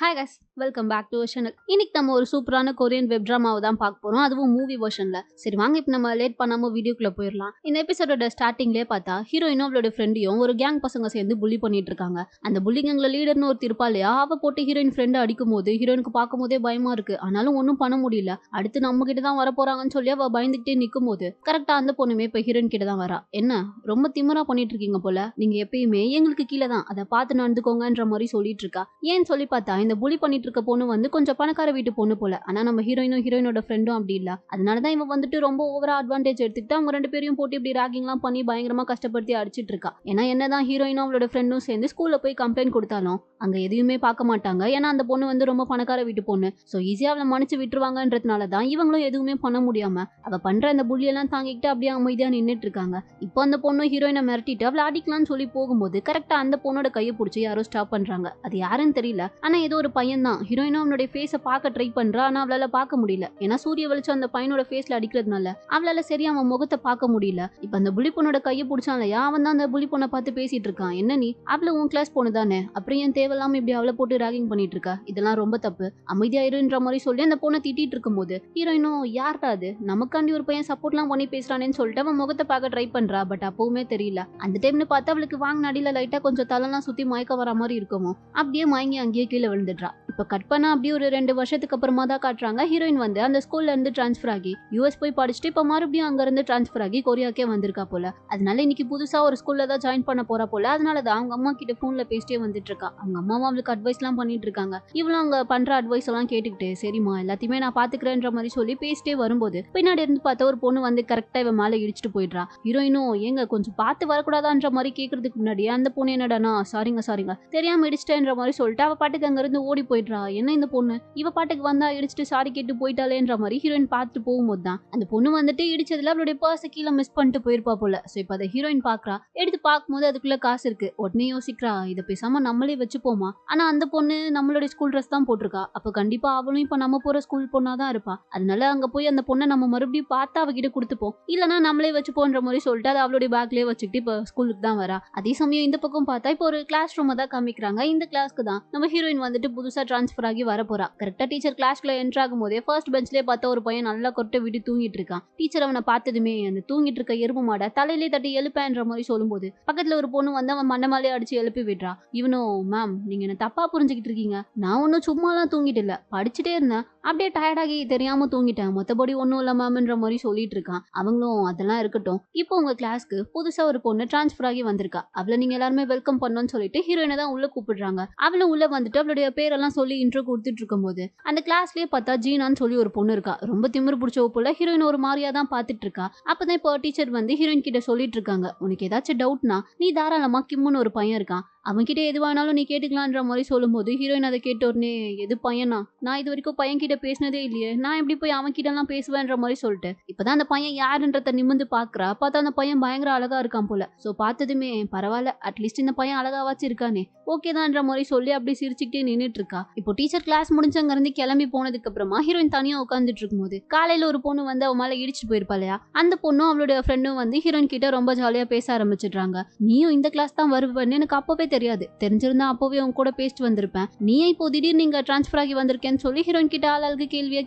Hi guys, welcome back to channel. இன்னைக்கு நம்ம ஒரு சூப்பரான கொரியன் வெப் டிராமாவை தான் பார்க்க போறோம், அதுவும் மூவி வெர்ஷன்ல. சரி வாங்க இப்போ நம்ம லேட் பண்ணாம வீடியோக்குள்ள போயிடலாம். இந்த எபிசோடோட ஸ்டார்டிங்லேயே பார்த்தா ஹீரோயினும் அவளோட ஃப்ரெண்டையும் ஒரு கேங் பசங்க சேர்ந்து புள்ளி பண்ணிட்டு இருக்காங்க. அந்த புள்ளி கேங்ல லீடர்னு ஒரு இருப்பா இல்லையா, அவ போட்டு ஹீரோயின் ஃப்ரெண்டை அடிக்கும் போது ஹீரோயினுக்கு பார்க்கும் போதே பயமா இருக்கு. ஆனாலும் ஒன்றும் பண்ண முடியல. அடுத்து நம்ம கிட்ட தான் வர போறாங்கன்னு சொல்லி அவ பயந்துகிட்டே நிற்கும் போது கரெக்டா அந்த பொண்ணுமே இப்போ ஹீரோயின் கிட்ட தான் வரா. என்ன ரொம்ப திமிரா பண்ணிட்டு இருக்கீங்க போல, நீங்க எப்பயுமே எங்களுக்கு கீழே தான், அதை பார்த்து நடந்துக்கோங்கன்ற மாதிரி சொல்லிட்டு இருக்கா. ஏன்னு சொல்லி பார்த்தா இந்த புலி பண்ணிட்டு இருக்க பொண்ணு வந்து கொஞ்சம் பணக்கார வீட்டு பொண்ணு போல. ஆனா நம்ம ஹீரோயினோட ஃப்ரெண்டும் அப்படி இல்ல. அதனாலதான் இவன் வந்துட்டு ரொம்ப ஓவரா அட்வான்டேஜ் எடுத்துக்கிட்டு அவங்க ரெண்டு பேரையும் போட்டு இப்படி ராகிங்லாம் பண்ணி பயங்கரமா கஷ்டப்படுத்தி அடிச்சிட்டு இருக்கா. ஏன்னா என்னதான் ஹீரோயினும் அவளோட ஃப்ரெண்டும் சேர்ந்து ஸ்கூல்ல போய் கம்ப்ளைண்ட் கொடுத்தாலும் அங்க எதையுமே பார்க்க மாட்டாங்க. ஏன்னா அந்த பொண்ணு வந்து ரொம்ப பணக்கார வீட்டு பொண்ணு. சோ ஈஸியா அவளை மன்னிச்சு விட்டுருவாங்கன்றதுனாலதான் இவங்களும் எதுவுமே பண்ண முடியாம அவ பண்ற அந்த புள்ளி எல்லாம் தாங்கிக்கிட்டு அப்படியே அமைதியா நின்னுட்டு இருக்காங்க. இப்போ அந்த பொண்ணு ஹீரோயினை மிரட்டிட்டு அவளை அடிக்கலாம்னு சொல்லி போகும்போது கரெக்டா அந்த பொண்ணோட கையை பிடிச்சி யாரோ ஸ்டாப் பண்றாங்க. அது யாருன்னு தெரியல. ஆனா ஏதோ ஒரு பையன் தான். ஹீரோயினும் அவனுடைய ஃபேஸை பார்க்க ட்ரை பண்றா. ஆனா அவளால பார்க்க முடியல. ஏன்னா சூரிய வெளிச்சம் அந்த பையனோட ஃபேஸ்ல அடிக்கிறதுனால அவளால சரியா அவன் முகத்தை பார்க்க முடியல. இப்ப அந்த புலி பொண்ணோட கையை பிடிச்சான் இல்லையா, அவன் தான் அந்த புலி பொண்ணை பார்த்து பேசிட்டு இருக்கான். என்ன நீ அவளை உன் கிளாஸ் பொண்ணு தானே, அப்புறம் ஏன் தேவையில்லாம இப்படி அவளை போட்டு ராகிங் பண்ணிட்டு இருக்கா, இதெல்லாம் ரொம்ப தப்பு, அமைதியா இருன்ற மாதிரி சொல்லி அந்த பொண்ணை திட்டிட்டு இருக்கும் போது ஹீரோயினும் யார்டா அது, நமக்காண்டி ஒரு பையன் சப்போர்ட்லாம் பண்ணி பேசுறானேன்னு சொல்லிட்டு அவன் முகத்தை பார்க்க ட்ரை பண்றா. பட் அப்பவுமே தெரியல. அந்த டைம்னு பார்த்து அவளுக்கு வாங்க நடில லைட்டா கொஞ்சம் தலைலாம் சுத்தி மயக்க வர மாதிரி இருக்குமோ, அப்படியே மயங்கி அங்கேயே கீழே விழுந்துடுறா. இப்ப கட் பண்ணா அப்படியே ஒரு 2 வருஷத்துக்கு அப்புறமா தான் காட்டுறாங்க. ஹீரோயின் வந்து அந்த ஸ்கூல்ல இருந்து டிரான்ஸ்ஃபர் ஆகி யூஎஸ் போய் படிச்சுட்டு இப்ப மறுபடியும் அங்க இருந்து டிரான்ஸ்ஃபர் ஆகி கொரியாக்கே வந்திருக்கா போல. அதனால இன்னைக்கு புதுசா ஒரு ஸ்கூல்ல தான் ஜாயின் பண்ண போறா போல. அதனாலதான் அவங்க அம்மா கிட்ட போன்ல பேசிட்டே வந்துட்டு இருக்கா. அவங்க அம்மாவும் அவளுக்கு அட்வைஸ் எல்லாம் பண்ணிட்டு இருக்காங்க. இவளும் அங்க பண்ற அட்வைஸ் எல்லாம் கேட்டுக்கிட்டு சரிம்மா எல்லாத்தையுமே நான் பாத்துக்கிறேன்ற மாதிரி சொல்லி பேசிட்டே வரும்போது பின்னாடி இருந்து பார்த்தா ஒரு பொண்ணு வந்து கரெக்டா இவன் மேல இடிச்சிட்டு போயிடுறா. ஹீரோயினும் ஏங்க கொஞ்சம் பார்த்து வரக்கூடாதான்ற மாதிரி கேட்கறதுக்கு முன்னாடி அந்த பொண்ணு என்னடானா சாரிங்க தெரியாம இடிச்சிட்டேன்ற மாதிரி சொல்லிட்டு அவ பாட்டுக்கு அங்க இருந்து ஓடி போயிடுறா. என்ன இந்த பொண்ணு இவ பாட்டுக்கு வந்தா இடிச்சிட்டு சாரி கேட்டு போயிட்டாலேன்ற மாதிரி ஹீரோயின் பார்த்துட்டு போகும்போது தான் அந்த பொண்ணு வந்துட்டு இடிச்சதுல அவளுடைய பர்ஸை கீழே மிஸ் பண்ணிட்டு போயிருப்பா போல. சோ இப்ப அதை ஹீரோயின் பாக்குறா. எடுத்து பார்க்கும்போது அதுக்குள்ள காசு இருக்கு. உடனே யோசிக்கிறா, இதை பேசாம நம்மளே வச்சுப்போமா. ஆனா அந்த பொண்ணு நம்மளுடைய ஸ்கூல் ட்ரெஸ் தான் போட்டிருக்கா. அப்ப கண்டிப்பா அவளும் இப்ப நம்ம போற ஸ்கூல் பொண்ணா தான் இருப்பா. அதனால அங்க போய் அந்த பொண்ணை நம்ம மறுபடியும் பார்த்தா அவகிட்ட கொடுத்துப்போம், இல்லனா நம்மளே வச்சுப்போன்ற மாதிரி சொல்லிட்டு அதை அவளுடைய பேக்லயே வச்சுக்கிட்டு இப்ப ஸ்கூலுக்கு தான் வரா. அதே சமயம் இந்த பக்கம் பார்த்தா இப்போ ஒரு கிளாஸ் ரூம் தான் காமிக்கிறாங்க. இந்த கிளாஸ்க்கு தான் நம்ம ஹீரோயின் வந்துட்டு புதுசா டிரான்ஸ்ஃபர் ஆகி வர போறா. கரெக்டா டீச்சர் கிளாஸ்க்குள்ள என்டர் ஆகும் போதே ஃபர்ஸ்ட் பெஞ்ச்லயே பார்த்தா ஒரு பையன் நல்லா கொட்டை விட்டு தூங்கிட்டு இருக்கான். டீச்சர் அவனை பார்த்ததுமே அந்த தூங்கிட்டு இருக்க எறும்பு மாட தலையிலே தட்டி எழுப்பேன்ற மாதிரி சொல்லும்போது பக்கத்துல ஒரு பொண்ணு வந்து அவன் மண்டமாலே அடிச்சு எழுப்பி விடுறா. இவனும் மேம் நீங்க என்ன தப்பா புரிஞ்சுக்கிட்டு இருக்கீங்க, நான் ஒன்னும் சும்மாலாம் தூங்கிட்டு இல்ல, படிச்சுட்டே இருந்தேன், அப்படியே டயர்டாகி தெரியாம தூங்கிட்டேன், மத்தபடி ஒன்னும் இல்ல மேம்ன்ற மாதிரி சொல்லிட்டு இருக்கான். அவங்களும் அதெல்லாம் இருக்கட்டும், இப்போ உங்க கிளாஸ்க்கு புதுசா ஒரு பொண்ணு டிரான்ஸ்ஃபர் ஆகி வந்திருக்கா, அவளை நீங்க எல்லாருமே வெல்கம் பண்ணணும்னு சொல்லிட்டு ஹீரோயினை தான் உள்ள கூப்பிடுறாங்க. அவளும் உள்ள வந்துட்டு அவளுடைய பேரெல்லாம் சொல்லி இன்ட்ரோ கொடுத்துட்டு இருக்கும்போது அந்த கிளாஸ்லயே பார்த்தா ஜீனான்னு சொல்லி ஒரு பொண்ணு இருக்கா. ரொம்ப திமிரு பிடிச்ச போல ஹீரோயின் ஒரு மாதிரியா தான் பாத்துட்டு இருக்கா. அப்பதான் இப்போ டீச்சர் வந்து ஹீரோயின் கிட்ட சொல்லிட்டு இருக்காங்க, உனக்கு ஏதாச்சும் டவுட்னா நீ தாராளமா கிம்முன்னு ஒரு பையன் இருக்கான், அவன்கிட்ட எதுவானாலும் நீ கேட்டுக்கலான்ற மாதிரி சொல்லும்போது ஹீரோயின் அதை கேட்ட உடனே எது பையனா, நான் இது வரைக்கும் பையன் கிட்ட பேசினதே இல்லையே, நான் எப்படி போய் அவன் கிட்ட எல்லாம் பேசுவேன்ற மாதிரி சொல்லிட்டு இப்பதான் அந்த பையன் யாருன்றத நிமிந்து பாக்குறா. பார்த்தா அந்த பையன் பயங்கர அழகா இருக்கான் போல. சோ பார்த்ததுமே பரவாயில்ல, அட்லீஸ்ட் இந்த பையன் அழகாவாச்சு இருக்கானே, ஓகேதான்ற மாதிரி சொல்லி அப்படி சிரிச்சுக்கிட்டே நின்னுட்டு இருக்கா. இப்போ டீச்சர் கிளாஸ் முடிஞ்சு அங்க இருந்து கிளம்பி போனதுக்கு அப்புறமா ஹீரோயின் தனியா உட்காந்துட்டு இருக்கும்போது காலையில ஒரு பொண்ணு வந்து அவன் மேல இடிச்சுட்டு போயிருப்பா இல்லையா, அந்த பொண்ணும் அவளுடைய ஃப்ரெண்டும் வந்து ஹீரோயின் கிட்ட ரொம்ப ஜாலியா பேச ஆரம்பிச்சிடுறாங்க. நீயும் இந்த கிளாஸ் தான் வருவேன்னு எனக்கு அப்பவே தெரியாது, தெரிஞ்சிருந்தா அப்பவே உன் கூட பேசிட்டு வந்திருப்பேன், நீயே இப்போ திடீர்னு நீங்க டிரான்ஸ்ஃபர் ஆகி வந்திருக்கேன்னு சொல்லி ஹீரோயின் கிட்ட ஆளாளுக்கு கேள்வியா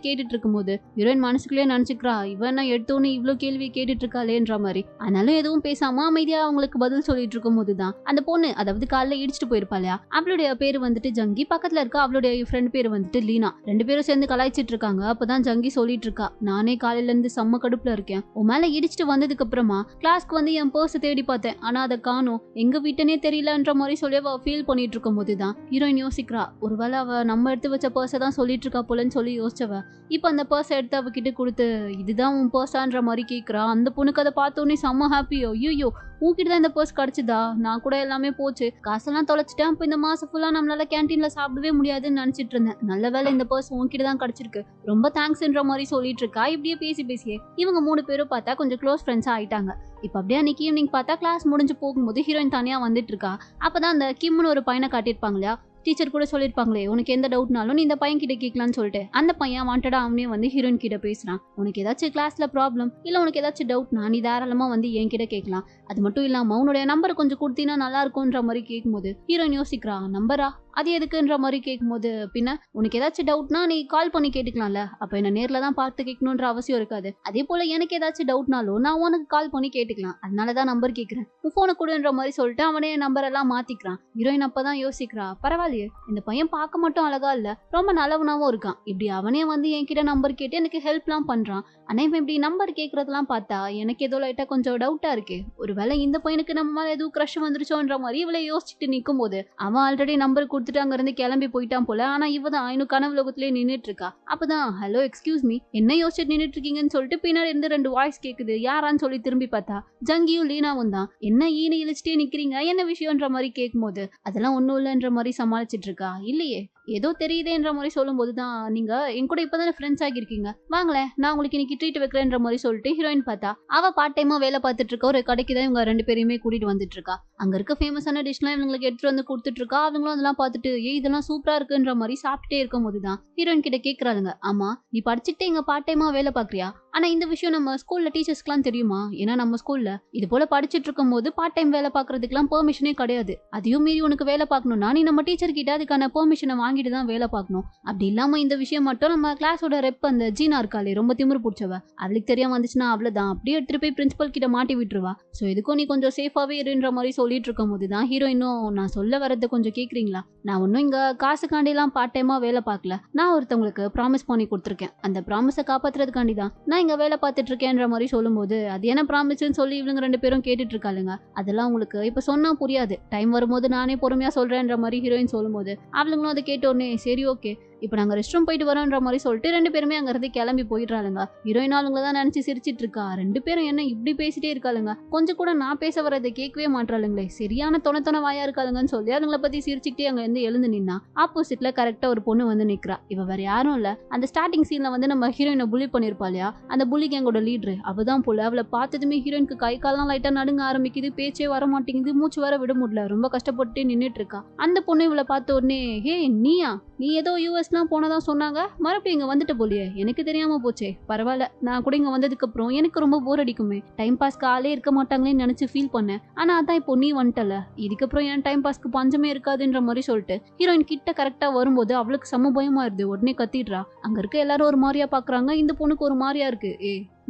கேட்டுட்டு இருக்கும்போது ஹீரோயின் மனசுக்குள்ளே நினைச்சுக்கிறா, இவன் எடுத்தோன்னு இவ்வளவு கேள்வி கேட்டுட்டு இருக்காளேன்ற மாதிரி. ஆனாலும் எதுவும் பேசாம அமைதியா அவங்களுக்கு பதில் சொல்லிட்டு இருக்கும் போதுதான் அந்த பொண்ணு, அதாவது காலைல இடிச்சுட்டு போயிருப்பா இல்லையா, அவளுடைய பேரு வந்துட்டு ஜங்கி, பக்கத்துல இருக்க அவளுடைய ஃப்ரெண்ட் பேரு வந்துட்டு லீனா. ரெண்டு பேரும் சேர்ந்து கலாய்ச்சிட்டு இருக்காங்க. அப்பதான் ஜங்கி சொல்லிட்டு இருக்கா, நானே காலையில இருந்து செம்ம கடுப்புல இருக்கேன், உன் மேல இடிச்சுட்டு வந்ததுக்கு அப்புறமா கிளாஸ்க்கு வந்து என் பர்ஸ் தேடி பார்த்தேன், ஆனா அதை காணோம், எங்க வீட்டனே தெரியலன்ற மாதிரி சொல்லி அவ ஃபீல் பண்ணிட்டு இருக்கும் போதுதான் ஹீரோயின் யோசிக்கிறா, ஒருவேளை அவ நம்ம எடுத்து வச்ச பர்ஸை தான் சொல்லிட்டு இருக்கா போலன்னு சொல்லி யோசிச்சவ இப்ப அந்த பர்ஸ் எடுத்து அவகிட்ட கொடுத்து இதுதான் உன் பர்ஸான்ற மாதிரி கேட்கிறா. அந்த பொண்ணுக்கு அதை பார்த்தோன்னே செம்ம ஹாப்பியோ, ஐயோ உன்கிட்ட தான் இந்த பர்ஸ் கிடைச்சதா, நான் கூட எல்லாமே போச்சு, காசெல்லாம் தொலைச்சிட்டேன், இப்போ இந்த மாசம் ஃபுல்லா நம்மளால கேன்டீன்ல சாப்பிடவே முடியாதுன்னு நினைச்சிட்டு இருந்தேன், நல்ல வேலை இந்த பர்ஸ் உன்கிட்ட தான் கிடைச்சிருக்கு, ரொம்ப தேங்க்ஸ்ன்ற மாதிரி சொல்லிட்டு இருக்கா. இப்படியே பேசியே இவங்க 3 பேரும் பார்த்தா கொஞ்சம் க்ளோஸ் ஃப்ரெண்ட்ஸா ஆயிட்டாங்க. இப்ப அப்படியே அன்னைக்கு ஈவினிங் பார்த்தா கிளாஸ் முடிஞ்சு போகும்போது ஹீரோயின் தனியா வந்துட்டு இருக்கா. அப்பதான் அந்த கிம்னு ஒரு பையனை காட்டியிருப்பாங்க இல்லையா, டீச்சர் கூட சொல்லிருப்பாங்களே உனக்கு எந்த டவுட்னாலும் நீ இந்த பையன் கிட்ட கேட்கலான்னு சொல்லிட்டு அந்த பையன் வாண்டடா அவனே வந்து ஹீரோயின் கிட்ட பேசுறான். உனக்கு ஏதாச்சும் கிளாஸ்ல ப்ராப்ளம் இல்ல உனக்கு ஏதாச்சும் டவுட்னா நீ தாராளமா வந்து என் கிட்ட கேட்கலாம். அது மட்டும் இல்லாம உன்னுடைய நம்பர் கொஞ்சம் கொடுத்தீங்கன்னா நல்லா இருக்கும்ன்ற மாதிரி கேட்கும்போது ஹீரோயின் யோசிக்கிறா. நம்பரா அது எதுக்குன்ற மாதிரி கேட்கும்போது பின்ன உனக்கு ஏதாச்சும் டவுட்னா நீ கால் பண்ணி கேட்டுக்கலாம்ல, அப்ப என்ன நேர்ல தான் பார்த்து கேட்கணுன்ற அவசியம் இருக்காது. அதே போல எனக்கு ஏதாச்சும் டவுட்னாலும் நான் உனக்கு கால் பண்ணி கேட்டுக்கலாம், அதனாலதான் நம்பர் கேட்கிறேன், உன் போனை கொடுன்ற மாதிரி சொல்லிட்டு அவனே நம்பர் எல்லாம் மாத்திக்கிறான். ஹீரோயின் அப்பதான் யோசிக்கிறா, பரவாயில்லையே இந்த பையன் பார்க்க மட்டும் அழகா இல்ல ரொம்ப நல்லவனாவும் இருக்கான், இப்படி அவனே வந்து என்கிட்ட நம்பர் கேட்டு எனக்கு ஹெல்ப் எல்லாம் பண்றான். ஆனா இவன் இப்படி நம்பர் கேட்கறதெல்லாம் பார்த்தா எனக்கு ஏதோ லைட்டா கொஞ்சம் டவுட்டா இருக்கு, ஒருவேளை இந்த பையனுக்கு நம்ம மேல எதுவும் கிரஷ் வந்துருச்சோன்ற மாதிரி இவளை யோசிச்சுட்டு நிக்கும் போது அவன் ஆல்ரெடி நம்பர் கொடுத்துட்டு அங்க இருந்து கிளம்பி போயிட்டான் போல. ஆனா இவதான் இன்னும் கனவு லோகத்திலே நின்னுட்டு இருக்கா. அப்பதான் ஹலோ எக்ஸ்கியூஸ் மீ என்ன யோசிச்சுட்டு நின்னுட்டு இருக்கீங்கன்னு சொல்லிட்டு பின்னாடி இருந்து 2 வாய்ஸ் கேக்குது. யாரான்னு சொல்லி திரும்பி பார்த்தா ஜங்கியும் லீனாவும் தான். என்ன ஈனி இழிச்சிட்டே நிக்கிறீங்க என்ன விஷயம்ன்ற மாதிரி கேட்கும் போது அதெல்லாம் ஒண்ணும் இல்லைன்ற மாதிரி சமாளிச்சிட்டு இருக்கா. இல்லையே ஏதோ தெரியுதேன்ற மாதிரி சொல்லும் போதுதான் நீங்க என் கூட இப்பதானே ஃப்ரெண்ட்ஸ் ஆகிருக்கீங்க, வாங்களேன் நான் உங்களுக்கு இன்னைக்கு ட்ரீட் வைக்கிறேன்ற மாதிரி சொல்லிட்டு ஹீரோயின் பார்த்தா அவ பார்ட் டைமா வேலை பார்த்துட்டு இருக்க ஒரு கடைக்கு தான் இவங்க 2 பேரையுமே கூட்டிட்டு வந்துட்டு இருக்கா. அங்க இருக்க ஃபேமஸான டிஷ்லாம் இவங்களுக்கு எடுத்துட்டு வந்து கொடுத்துட்டு இருக்கா. அவங்களும் அதெல்லாம் பார்த்துட்டு இதெல்லாம் சூப்பரா இருக்குன்ற மாதிரி சாப்பிட்டுட்டே இருக்கும் போதுதான் ஹீரோயின் கிட்ட கேக்குறாங்க, ஆமா நீ படிச்சுக்கிட்டே இங்க பார்ட் டைமா வேலை பாக்குறியா, ஆனா இந்த விஷயம் நம்ம ஸ்கூல்ல டீச்சர்ஸ்க்குலாம் தெரியுமா, ஏன்னா நம்ம ஸ்கூல்ல இது போல படிச்சுட்டு இருக்கும் போது பார்ட் டைம் வேலை பாக்குறதுக்குலாம் பெர்மிஷனே கிடையாது, அதையும் மீறி உனக்கு வேலை பார்க்கணும்னா நீ நம்ம டீச்சர் கிட்ட அதுக்கான பெர்மிஷனை வாங்கிட்டு தான் வேலை பார்க்கணும். அப்படி இல்லாம இந்த விஷயம் மட்டும் நம்ம கிளாஸோட ரெப் அந்த ஜீனா இருக்காளே ரொம்ப திமிரு பிடிச்சவ, அவளுக்கு தெரியாம வந்துச்சுன்னா அவ்வளவுதான் அப்படியே எடுத்துட்டு போய் பிரின்சிபல் கிட்ட மாட்டி விட்டுருவா. சோ இதுக்கும் நீ கொஞ்சம் சேஃபாவே இருன்ற மாதிரி சொல்லிட்டு இருக்கும் போதுதான் ஹீரோயினும் நான் சொல்ல வரதை கொஞ்சம் கேக்குறீங்களா, நான் ஒன்னும் இங்க காசுக்காண்டி எல்லாம் பார்ட் டைமா வேலை பார்க்கல, நான் ஒருத்தவங்களுக்கு ப்ராமிஸ் பண்ணி கொடுத்துருக்கேன், அந்த ப்ராமிஸை காப்பாத்துறதுக்காண்டி தான் நான் இங்க வேலை பார்த்துட்டு இருக்கேன்ற மாதிரி சொல்லும்போது அது என்ன ப்ராமிஸ்ன்னு சொல்லி இவங்க 2 பேரும் கேட்டுட்டு இருக்காளுங்க. அதெல்லாம் உங்களுக்கு இப்ப சொன்னா புரியாது, டைம் வரும்போது நானே பொறுமையா சொல்றேன்ற மாதிரி ஹீரோயின் சொல்லும்போது அவளுங்களும் அதை கேட்ட உடனே சரி ஓகே இப்போ நாங்க ரெஸ்ட் ரூம் போயிட்டு வரோன்ற மாதிரி சொல்லிட்டு 2 பேருமே அங்க இருந்து கிளம்பி போயிடுறாளுங்க. ஹீரோயின் ஆளுங்களை தான் நினைச்சு சிரிச்சிட்டு இருக்கா. 2 பேரும் என்ன இப்படி பேசிட்டே இருக்காளுங்க, கொஞ்சம் கூட நான் பேச வரதை கேட்கவே மாட்டாளுங்களே, சரியான தொண வாயா இருக்காளுங்கன்னு சொல்லி அதுங்களை பத்தி சிரிச்சுக்கிட்டே அங்க இருந்து எழுந்து நின்னா ஆப்போசிட்ல கரெக்டா ஒரு பொண்ணு வந்து நிக்கிறா. இவ வேற யாரும் இல்ல அந்த ஸ்டார்டிங் சீன்ல வந்து நம்ம ஹீரோயினை புலி பண்ணிருப்பா இல்லையா, அந்த புலி கேங்கோட லீடர் அவதான் போல. அவளை பார்த்ததுமே ஹீரோயினுக்கு கை காலெல்லாம் லைட்டா நடுங்க ஆரம்பிக்குது, பேச்சே வர மாட்டேங்குது, மூச்சு வர விட முடியல, ரொம்ப கஷ்டப்பட்டு நின்னுட்டு இருக்கா. அந்த பொண்ணு இவளை பார்த்த உடனே ஹே நீயா, நீ ஏதோ யூஎஸ்லாம் போனதா சொன்னாங்க, மறுபடியும் இங்க வந்துட்டு போலியே, எனக்கு தெரியாம போச்சே, பரவாயில்ல நான் கூட இங்க வந்ததுக்கு அப்புறம் எனக்கு ரொம்ப போர் அடிக்குமே, டைம் பாஸ்க்கு ஆளே இருக்க மாட்டாங்களேன்னு நினைச்சு ஃபீல் பண்ணேன், ஆனா அதான் இப்போ நீ வந்துட்டல, இதுக்கப்புறம் என் டைம் பாஸ்க்கு பஞ்சமே இருக்காதுன்ற மாதிரி சொல்லிட்டு ஹீரோயின் கிட்ட கரெக்டா வரும்போது அவளுக்கு செம பயமா இருது. உடனே கத்திடுறா. அங்க இருக்க எல்லாரும் ஒரு மாதிரியா பாக்குறாங்க, இந்த பொண்ணுக்கு ஒரு மாதிரியா இருக்கு.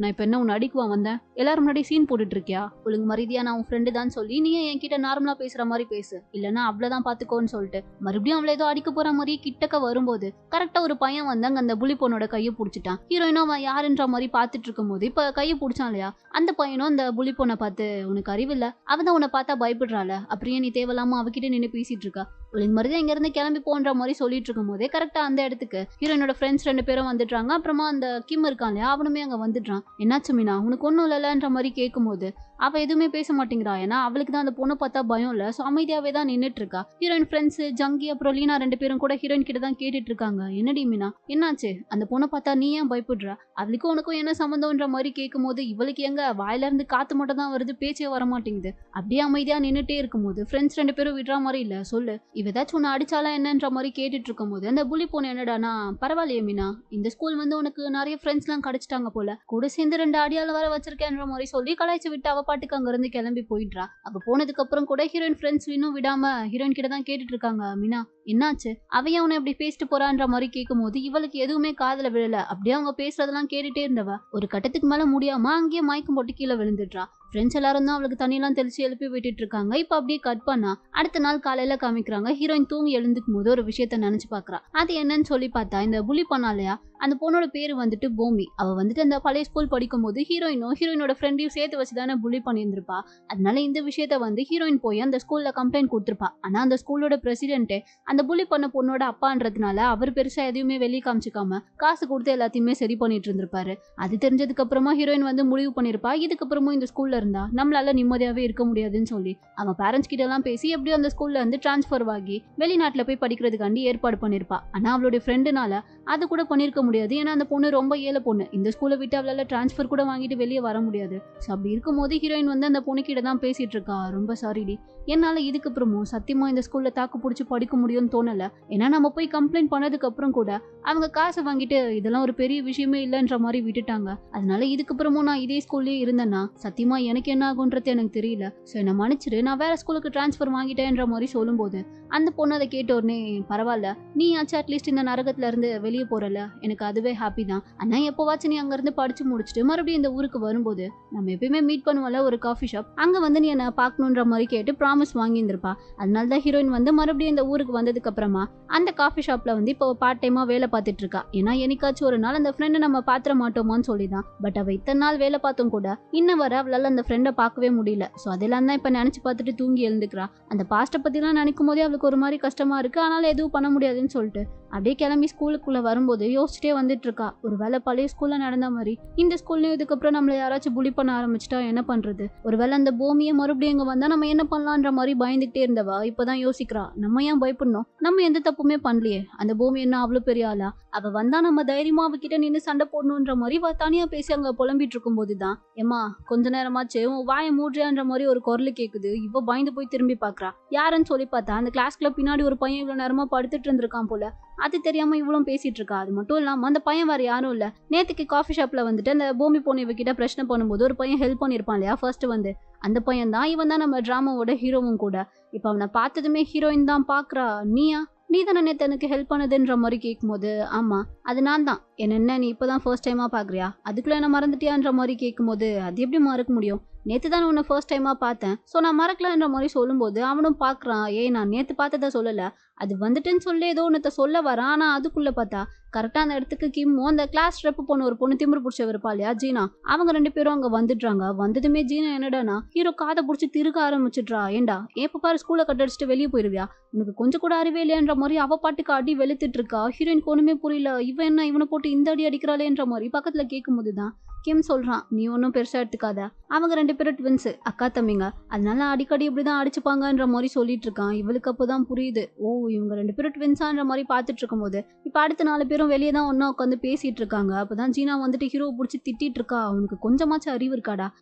நான் இப்ப என்ன உன்னை அடிக்குவா வந்தேன், எல்லாரும் முன்னாடி சீன் போட்டுட்டு இருக்கியா, ஒழுங்கு மரியாதையா நான் உன் ஃப்ரெண்டு தான் சொல்லி நீ என்கிட்ட நார்மலா பேசுற மாதிரி பேசு, இல்லன்னா அவ்வளவுதான் பாத்துக்கோன்னு சொல்லிட்டு மறுபடியும் அவளை ஏதோ அடிக்க போற மாதிரி கிட்டக்க வரும்போது கரெக்டா ஒரு பையன் வந்து அங்க அந்த புலி பொண்ணோட கையை பிடிச்சிட்டான். ஹீரோயினும் அவன் யாருன்ற மாதிரி பாத்துட்டு இருக்கும் போது இப்ப கையை பிடிச்சான் இல்லையா, அந்த பையனும் அந்த புலி பொண்ணை பார்த்து உனக்கு அறிவில்ல, அவதான் உன்னை பார்த்தா பயப்படுறாள், அப்படியே நீ தேவையில்லாம அவகிட்ட நின்று பேசிட்டு இருக்கா, ஒழுங்கு மரியாதை இங்க இருந்து கிளம்பி போன்ற மாதிரி சொல்லிட்டு இருக்கும் போதே கரெக்டா அந்த இடத்துக்கு ஹீரோயினோட ஃப்ரெண்ட்ஸ் 2 பேரும் வந்துட்டாங்க. அப்புறமா அந்த கிம் இருக்கான் இல்லையா அவனுமே அங்க வந்துடுறான். என்னாச்சு மீனா உனக்கு ஒன்னும் இல்லைன்ற மாதிரி கேட்கும்போது அவ எதுவுமே பேச மாட்டேங்கிறா. ஏன்னா அவளுக்கு தான் அந்த பொண்ணை பார்த்தா பயம் இல்ல, சோ அமைதியாவே தான் நின்னுட்டு இருக்கா. ஹீரோயின் ஃப்ரெண்ட்ஸ் ஜங்கி அப்புறம் லீனா 2 பேரும் கூட ஹீரோயின் கிட்ட தான் கேட்டுட்டு இருக்காங்க, என்னடி மீனா என்னாச்சு, அந்த பொண்ணை பார்த்தா நீ ஏன் பயப்படுற, அவளுக்கும் உனக்கும் என்ன சம்பந்தம்ன்ற மாதிரி கேட்கும் போது இவளுக்கு எங்க வாயில இருந்து காத்து மட்டும் தான் வருது, பேச்சே வர மாட்டேங்குது. அப்படியே அமைதியா நின்னுட்டே இருக்கும் போது ஃப்ரெண்ட்ஸ் 2 பேரும் விடுற மாதிரி இல்ல, சொல்லு இவ ஏதாச்சும் உன்னை அடிச்சாலா என்னன்ற மாதிரி கேட்டுட்டு இருக்கும் போது அந்த புலி பொண்ணு என்னடானா, பரவாயில்லையே மீனா இந்த ஸ்கூல் வந்து உனக்கு நிறைய ஃப்ரெண்ட்ஸ் எல்லாம் கிடைச்சிட்டாங்க போல, கூட சேர்ந்து 2 அடியால வர வச்சிருக்கேன்ற மாதிரி சொல்லி கலாய்ச்சி விட்டு அவ பாட்டுக்கு அங்க இருந்து கிளம்பி போயிடுறா. அவ போனதுக்கு அப்புறம் கூட ஹீரோயின் ஃப்ரெண்ட்ஸ் இன்னும் விடாம ஹீரோயின் கிட்ட தான் கேட்டுட்டு இருக்காங்க, மீனா என்னாச்சு அவைய அவனை எப்படி பேசிட்டு போறான்ற மாதிரி கேட்கும் போது இவளுக்கு எதுவுமே காதுல விழல. அப்படியே அவங்க பேசுறதெல்லாம் கேட்டுட்டே இருந்தவ ஒரு கட்டத்துக்கு மேல முடியாம அங்கேயே மயக்கம் போட்டு கீழே விழுந்துடுறா. ஃப்ரெண்ட்ஸ் எல்லாரும் தான் அவளுக்கு தண்ணியெல்லாம் தெளிச்சு எழுப்பி விட்டுட்டு இருக்காங்க. இப்ப அப்படியே கட் பண்ணா அடுத்த நாள் காலையில காமிக்கிறாங்க. ஹீரோயின் தூங்கி எழுந்துக்கும் போது ஒரு விஷயத்த நினைச்சு பாக்குறா. அது என்னன்னு சொல்லி பார்த்தா இந்த புலி பண்ணா இல்லையா அந்த பொண்ணோட பேரு வந்துட்டு பூமி. அவ வந்துட்டு அந்த பழைய ஸ்கூல் படிக்கும் போது ஹீரோயினோட ஃப்ரெண்டையும் சேர்த்து வச்சுதானே புலி பண்ணியிருந்திருப்பா. அதனால இந்த விஷயத்த வந்து ஹீரோயின் போய் அந்த ஸ்கூல்ல கம்ப்ளைண்ட் கொடுத்திருப்பா. ஆனா அந்த ஸ்கூலோட பிரசிடென்ட் அந்த புலி பண்ண பொண்ணோட அப்பான்றதுனால அவர் பெருசா எதுவுமே வெளியே காமிச்சிக்காம காசு கொடுத்து எல்லாத்தையுமே சரி பண்ணிட்டு இருந்திருப்பாரு. அது தெரிஞ்சதுக்கு அப்புறமா ஹீரோயின் வந்து முடிவு பண்ணிருப்பா, இதுக்கப்புறமும் இந்த ஸ்கூல்ல இருந்தா நம்மளால நிம்மதியாவே இருக்க முடியாதுன்னு சொல்லி அவங்க பேரண்ட்ஸ் கிட்ட எல்லாம் பேசி எப்படியும் அந்த ஸ்கூல்ல இருந்து டிரான்ஸ்பர் ஆகி வெளிநாட்டுல போய் படிக்கிறதுக்காண்டி ஏற்பாடு பண்ணிருப்பா. ஆனா அவளுடைய ஃப்ரெண்டுனால அது கூட பண்ணிருக்க முடியாது. ஏன்னா அந்த பொண்ணு ரொம்ப ஏழை பொண்ணு. இந்த ஸ்கூலை விட்டு அவளால டிரான்ஸ்ஃபர் கூட வாங்கிட்டு வெளியே வர முடியாது. ஸோ அப்படி இருக்கும்போது ஹீரோயின் வந்து அந்த பொண்ணுக்கிட்ட தான் பேசிட்டு இருக்கா. ரொம்ப சாரிடி, என்னால இதுக்கப்புறமும் சத்தியமா இந்த ஸ்கூல்ல தாக்கு பிடிச்சி படிக்க முடியும்னு தோணல. ஏன்னா நம்ம போய் கம்ப்ளைண்ட் பண்ணதுக்கு அப்புறம் கூட அவங்க காசை வாங்கிட்டு இதெல்லாம் ஒரு பெரிய விஷயமே இல்லைன்ற மாதிரி விட்டுட்டாங்க. அதனால இதுக்கப்புறமும் நான் இதே ஸ்கூல்லயே இருந்தேன்னா சத்தியமா எனக்கு என்ன ஆகுன்றது எனக்கு தெரியல. ஸோ என்ன மன்னிச்சிரு, நான் வேற ஸ்கூலுக்கு டிரான்ஸ்ஃபர் வாங்கிட்டேன்ற மாதிரி சொல்லும்போது அந்த பொண்ணு அதை கேட்ட உடனே, பரவாயில்ல, நீ ஆச்சு அட்லீஸ்ட் இந்த நரகத்துல இருந்து வெளியே போறல, எனக்கு அதுவே ஹாப்பி தான். ஆனா எப்போவாச்சும் நீ அங்க இருந்து படிச்சு முடிச்சுட்டு மறுபடியும் இந்த ஊருக்கு வரும்போது நம்ம எப்பயுமே மீட் பண்ணுவோம்ல ஒரு காஃபி ஷாப், அங்க வந்து நீ என்ன பாக்கணும்ன்ற மாதிரி கேட்டு ப்ராமிஸ் வாங்கியிருந்திருப்பா. அதனால தான் ஹீரோயின் வந்து மறுபடியும் இந்த ஊருக்கு வந்ததுக்கு அப்புறமா அந்த காஃபி ஷாப்ல வந்து இப்போ பார்ட் டைமா வேலை பார்த்துட்டு இருக்கா. ஏன்னா என்னைக்காச்சும் ஒரு நாள் அந்த ஃப்ரெண்டை நம்ம பாத்திர மாட்டோமான்னு சொல்லிதான். பட் அவ இத்தனை நாள் வேலை பார்த்தும் கூட இன்ன வர அவளால அந்த ஃப்ரெண்டை பார்க்கவே முடியல. ஸோ அதெல்லாம் தான் இப்ப நினைச்சு பார்த்துட்டு தூங்கி எழுந்துக்கிறா. அந்த பாஸ்ட்டை பத்திலாம் நினைக்கும் போதே அவளுக்கு ஒரு மாதிரி கஷ்டமா இருக்கு. ஆனாலும் எதுவும் பண்ண முடியாதுன்னு சொல்லிட்டு அப்படியே கிளம்பி ஸ்கூலுக்குள்ள வரும்போது யோசிச்சுட்டே வந்துட்டு இருக்கா. ஒரு வேலை பழைய ஸ்கூல்ல நடந்த மாதிரி இந்த ஸ்கூல்லயும் இதுக்கப்புறம் நம்மள யாராச்சும் புலி பண்ண ஆரம்பிச்சிட்டா என்ன பண்றது? ஒருவேளை அந்த பூமியை மறுபடியும் இங்க வந்தா நம்ம என்ன பண்ணலான்ற மாதிரி பயந்துகிட்டே இருந்தவா இப்பதான் யோசிக்கிறா, நம்ம ஏன் பயப்படணும்? நம்ம எந்த தப்புமே பண்ணலையே. அந்த பூமி என்ன அவ்வளவு பெரிய ஆளா? அவ வந்தா நம்ம தைரியமா அவகிட்ட நின்று சண்டை போடணுன்ற மாதிரி தனியா பேசி அங்க புலம்பிட்டு இருக்கும் போதுதான், ஏமா கொஞ்ச நேரமாச்சு உன் வாயை மூடுறியான்ற மாதிரி ஒரு குரல் கேக்குது. இவ பயந்து போய் திரும்பி பாக்குறா. யாருன்னு சொல்லி பார்த்தா அந்த கிளாஸ்க்குள்ள பின்னாடி ஒரு பையன் இவ்வளவு நேரமா படுத்துட்டு இருந்திருக்கான் போல. அது தெரியாம இவ்வளவு பேசிட்டு இருக்கா. அது மட்டும் இல்லாம அந்த பையன் வேற யாரும் இல்ல, நேத்துக்கு காஃபி ஷாப்ல வந்துட்டு அந்த பூமி பொண்ணு இவகிட்ட பிரச்சனை பண்ணும்போது ஒரு பையன் ஹெல்ப் பண்ணிருப்பான் இல்லையா ஃபர்ஸ்ட் வந்து, அந்த பையன் தான். இவன் தான் நம்ம டிராமாவோட ஹீரோவும் கூட. இப்ப அவனை பார்த்ததுமே ஹீரோயின் தான் பாக்குறா. நீயா? நீ தானே நேத்து எனக்கு ஹெல்ப் பண்ணதுன்ற மாதிரி கேட்கும்போது, ஆமா அது நான் தான். என்ன நீ இப்பதான் ஃபர்ஸ்ட் டைமா பாக்குறியா? அதுக்குள்ள என்ன மறந்துட்டியான்ற மாதிரி கேட்கும்போது, அது எப்படி மறக்க முடியும்? நேத்து தான் உன்னை ஃபர்ஸ்ட் டைமா பார்த்தேன், ஸோ நான் மறக்கலான்ற மாதிரி சொல்லும்போது அவனும் பாக்குறான், ஏய் நான் நேத்து பார்த்ததை சொல்லல, அது வந்துட்டுன்னு சொல்லி ஏதோ ஒன்னத்த சொல்ல வரான். ஆனா அதுக்குள்ள பார்த்தா கரெக்டா அந்த இடத்துக்கு கிம்மும் அந்த கிளாஸ் ரெப் பொண்ணு ஒரு பொண்ணு திமிரு பிடிச்ச இருப்பா இல்லையா ஜீனா, அவங்க ரெண்டு பேரும் அங்க வந்துடுறாங்க. வந்ததுமே ஜீனா என்னடானா ஹீரோ காதை பிடிச்சி திருக்க ஆரம்பிச்சிட்றா. ஏண்டா எப்ப பாரு ஸ்கூலை கட்டடிச்சிட்டு வெளியே போயிருவியா? உனக்கு கொஞ்சம் கூட அறிவே இல்லையன்ற மாதிரி அவ பாட்டுக்கு அடி வெளுத்துட்டு இருக்கா. ஹீரோயினுக்கு ஒண்ணுமே புரியல. இவன் என்ன இவனை போட்டு இந்த அடி அடிக்கிறாளேன்ற மாதிரி பக்கத்துல கேட்கும் போதுதான் கிம் சொல்றான், நீ ஒன்னும் பெருசா எடுத்துக்காத, அவங்க ரெண்டு பேரும் ட்வின்ஸ், அக்கா தம்பிங்க, அதனால அடிக்கடி இப்படிதான் அடிச்சுப்பாங்கன்ற மாதிரி சொல்லிட்டு இருக்கான். இவளுக்கு அப்போதான் புரியுது, ஓ இவங்க ரெண்டு பேரும் ட்வின்ஸான்ற மாதிரி பாத்துட்டு இருக்கும் போது இப்ப அடுத்த 4 பேரும் வெளியே தான் ஒன்னா உட்காந்து பேசிட்டு இருக்காங்க. அப்பதான் ஜீனா வந்துட்டு ஹீரோ பிடிச்சி திட்டிட்டு இருக்கா. அவனுக்கு கொஞ்சமாச்சும் அறிவு இருக்காடா?